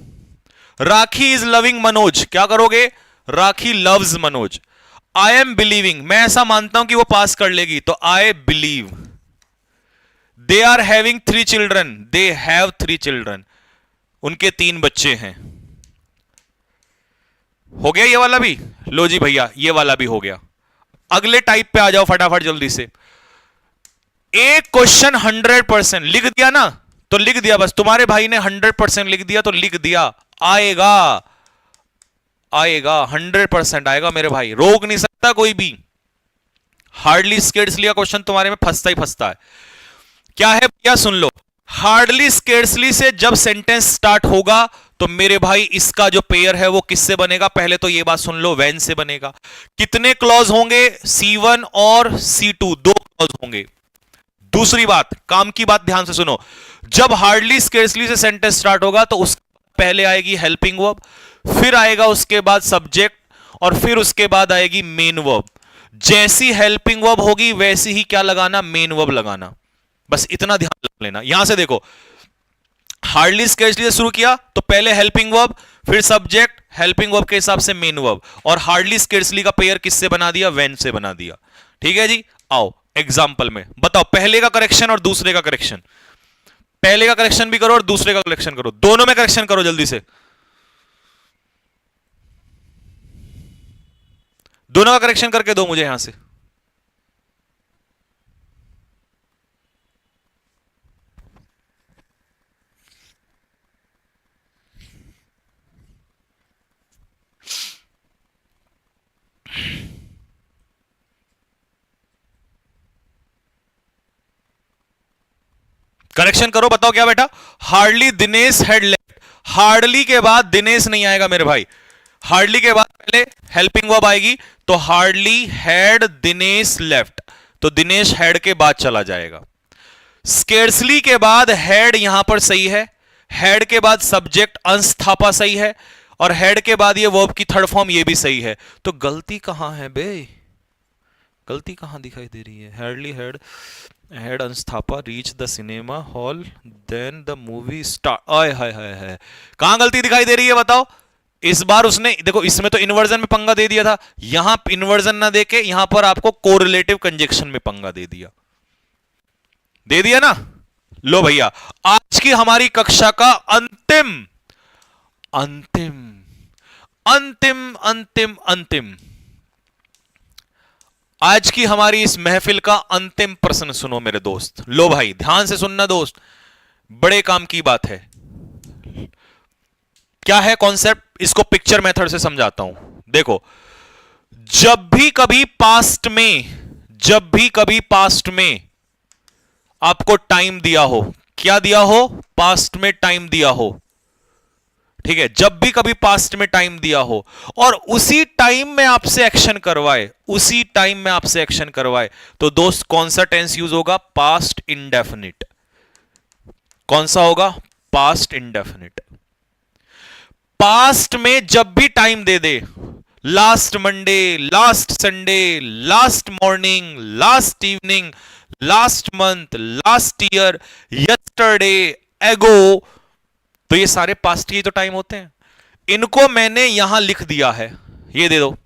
Rakhi is loving Manoj, क्या करोगे? Rakhi loves Manoj. I am believing, मैं ऐसा मानता हूं कि वो पास कर लेगी, तो I believe. They are having 3 children, they have 3 children, उनके 3 बच्चे हैं। हो गया ये वाला भी? लो जी भैया, ये वाला भी हो गया। अगले टाइप पे आ जाओ फटाफट जल्दी से। एक क्वेश्चन 100% लिख दिया ना तो लिख दिया, बस तुम्हारे भाई ने 100% लिख दिया तो लिख दिया, आएगा आएगा 100% आएगा मेरे भाई, रोक नहीं सकता कोई भी। हार्डली स्केर्सली का क्वेश्चन तुम्हारे में फंसता ही फंसता है। क्या है भैया सुन लो, हार्डली स्केर्सली से जब सेंटेंस स्टार्ट होगा तो मेरे भाई इसका जो पेयर है वो किससे बनेगा? पहले तो ये बात सुन लो, व्हेन से बनेगा। कितने क्लॉज होंगे? C1 और C2, 2 क्लॉज होंगे। दूसरी बात, काम की बात ध्यान से सुनो, जब हार्डली स्केर्सली से सेंटेंस स्टार्ट होगा तो उस पहले आएगी हेल्पिंग वर्ब, फिर आएगा उसके बाद सब्जेक्ट, और फिर उसके बाद आएगी मेन वर्ब। जैसी हेल्पिंग वर्ब होगी वैसी ही क्या लगाना? मेन वर्ब लगाना। बस इतना ध्यान रख लेना। यहां से देखो, हार्डली स्केर्सली से शुरू किया तो पहले हेल्पिंग वर्ब, फिर सब्जेक्ट, हेल्पिंग वर्ब के हिसाब से मेन वर्ब, और हार्डली स्केर्सली का पेयर किससे बना दिया? व्हेन से बना दिया। ठीक है जी, आओ एग्जाम्पल में बताओ, पहले का करेक्शन और दूसरे का करेक्शन। पहले का करेक्शन भी करो और दूसरे का करेक्शन करो, दोनों में करेक्शन करो जल्दी से। दोनों का करेक्शन करके दो मुझे यहां से। करेक्शन करो, बताओ क्या बेटा? Hardly Dinesh had left, hardly के बाद दिनेश नहीं आएगा मेरे भाई, हार्डली के बाद पहले हेल्पिंग वर्ब आएगी, तो हार्डली हैड दिनेश लेफ्ट, तो दिनेश हैड के बाद चला जाएगा। स्केर्सली के बाद हैड यहां पर सही है, हैड के बाद सब्जेक्ट अंश थापा सही है, और हैड के बाद ये वर्ब की थर्ड फॉर्म ये भी सही है। तो गलती कहां है बे? गलती कहां दिखाई दे रही है? हार्डली हैड हैड अंस्थापा reach the cinema hall then the movie start. आय हाय हाय हाय, कहां गलती दिखाई दे रही है बताओ? इस बार उसने देखो, इसमें तो इन्वर्जन में पंगा दे दिया था, यहां इन्वर्जन ना देके यहां पर आपको कोरिलेटिव कंजक्शन में पंगा दे दिया, दे दिया ना। लो भैया, आज की हमारी कक्षा का अंतिम अंतिम अंतिम अंतिम अंतिम आज की हमारी इस महफिल का अंतिम प्रश्न सुनो मेरे दोस्त। लो भाई ध्यान से सुनना दोस्त, बड़े काम की बात है। क्या है कॉन्सेप्ट? इसको पिक्चर मेथड से समझाता हूं। देखो, जब भी कभी पास्ट में आपको टाइम दिया हो, क्या दिया हो? पास्ट में टाइम दिया हो, ठीक है, जब भी कभी पास्ट में टाइम दिया हो और उसी टाइम में आपसे एक्शन करवाए, तो दोस्त कौन सा टेंस यूज होगा? Past indefinite. कौन सा होगा? Past indefinite. पास्ट में जब भी टाइम दे दे, last Monday, last Sunday, last morning, last evening, last month, last year, yesterday, ago, तो ये सारे पास्ट के तो टाइम होते हैं। इनको मैंने यहां लिख दिया है, ये दे दो,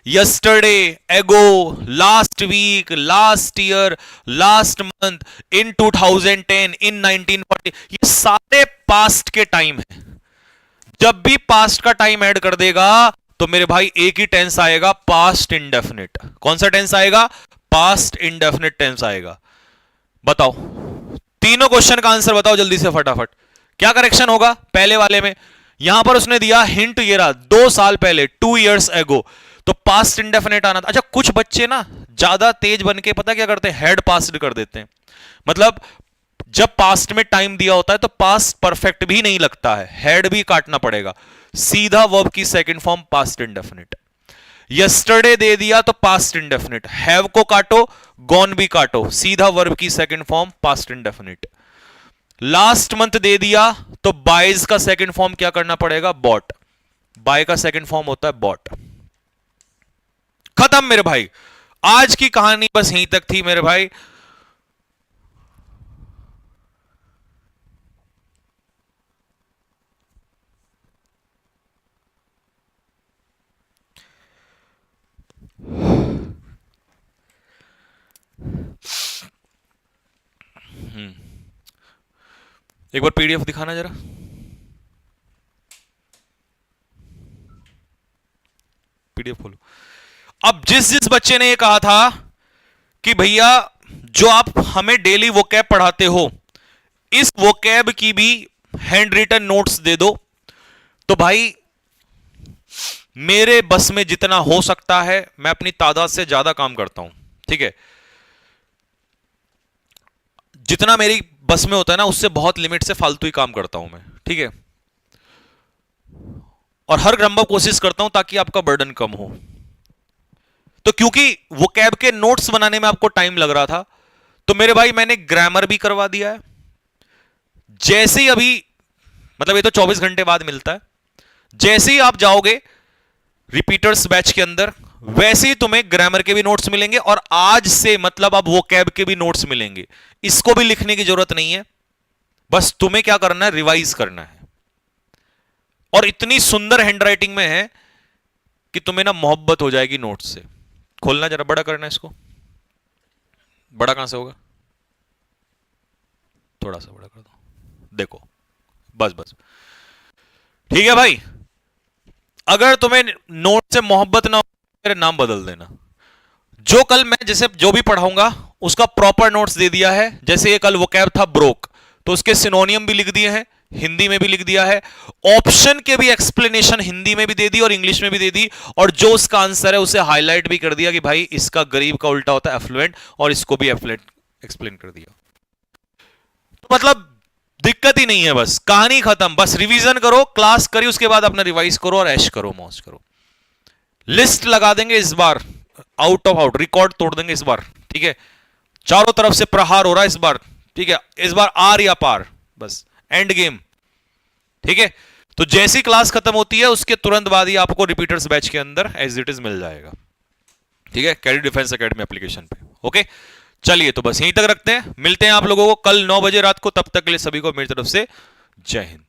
yesterday, ago, last week, last year, last month, in 2010, in 1940, ये सारे पास्ट के टाइम है। जब भी पास्ट का टाइम ऐड कर देगा तो मेरे भाई एक ही टेंस आएगा, पास्ट इंडेफिनिट। कौन सा टेंस आएगा? पास्ट इंडेफिनिट टेंस आएगा। बताओ, तीनों क्वेश्चन का आंसर बताओ जल्दी से फटाफट। क्या करेक्शन होगा पहले वाले में? यहां पर उसने दिया हिंट, ये रहा 2 साल पहले, 2 years ago, तो पास्ट इंडेफिनिट आना था। अच्छा, कुछ बच्चे ना ज्यादा तेज बन के पता क्या करते हैं? हेड पास्ट कर देते हैं। मतलब जब पास्ट में टाइम दिया होता है तो पास्ट परफेक्ट भी नहीं लगता है, हेड भी काटना पड़ेगा। सीधा वर्ब की second form past indefinite. Yesterday दे दिया तो पास्ट इंडेफिनिट, हैव को काटो, गॉन भी काटो, सीधा वर्ब की second form past indefinite. Last month दे दिया तो बाइज का सेकंड फॉर्म क्या करना पड़ेगा? बॉट। बाय का सेकंड फॉर्म होता है बॉट। खत्म मेरे भाई, आज की कहानी बस यहीं तक थी मेरे भाई। एक बार पीडीएफ दिखाना जरा। पीडीएफ खोलो। अब जिस जिस बच्चे ने ये कहा था कि भैया जो आप हमें डेली वोकैब पढ़ाते हो, इस वोकैब की भी हैंड रिटन नोट्स दे दो, तो भाई मेरे बस में जितना हो सकता है मैं अपनी तादाद से ज्यादा काम करता हूं, ठीक है। जितना मेरी बस में होता है ना, उससे बहुत लिमिट से फालतू ही काम करता हूं मैं, ठीक है। और हर संभव कोशिश करता हूं ताकि आपका बर्डन कम हो। तो क्योंकि वोकैब के नोट्स बनाने में आपको टाइम लग रहा था, तो मेरे भाई मैंने ग्रामर भी करवा दिया है। जैसे ही अभी, मतलब ये तो 24 घंटे बाद मिलता है, जैसे ही आप जाओगे रिपीटर्स बैच के अंदर, वैसे ही तुम्हें ग्रामर के भी नोट्स मिलेंगे, और आज से मतलब अब वोकैब के भी नोट्स मिलेंगे। इसको भी लिखने की जरूरत नहीं है, बस तुम्हें क्या करना है, रिवाइज करना है। और इतनी सुंदर हैंडराइटिंग में है कि तुम्हें ना मोहब्बत हो जाएगी नोट्स से। खोलना जरा, बड़ा करना इसको। बड़ा कहां से होगा, थोड़ा सा बड़ा कर दो, देखो, बस बस, ठीक है भाई। अगर तुम्हें नोट से मोहब्बत ना हो, मेरे नाम बदल देना। जो कल मैं जैसे जो भी पढ़ाऊंगा उसका प्रॉपर नोट्स दे दिया है। जैसे ये कल वोकैब था ब्रोक, तो उसके सिनोनियम भी लिख दिए हैं, हिंदी में भी लिख दिया है, ऑप्शन के भी एक्सप्लेनेशन हिंदी में भी दे दी और इंग्लिश में भी दे दी, और जो उसका आंसर है उसे हाईलाइट भी कर दिया कि भाई इसका गरीब का उल्टा होता है एफ्लुएंट, और इसको भी एफ्लुएंट एक्सप्लेन कर दिया। तो मतलब दिक्कत ही नहीं है, बस कहानी खत्म। बस रिवीजन करो, क्लास करी, उसके बाद अपना रिवाइज करो और ऐश करो, मौज करो। लिस्ट लगा देंगे इस बार, आउट ऑफ आउट रिकॉर्ड तोड़ देंगे इस बार, ठीक है। चारों तरफ से प्रहार हो रहा है इस बार, ठीक है। इस बार आर या पार, बस एंड गेम, ठीक है। तो जैसी क्लास खत्म होती है उसके तुरंत बाद ही आपको रिपीटर्स बैच के अंदर एज इट इज मिल जाएगा, ठीक है, कैडी डिफेंस एकेडमी एप्लीकेशन पे। ओके, चलिए तो बस यहीं तक रखते हैं, मिलते हैं आप लोगों को कल 9 बजे रात को। तब तक के लिए सभी को मेरी तरफ से जय हिंद।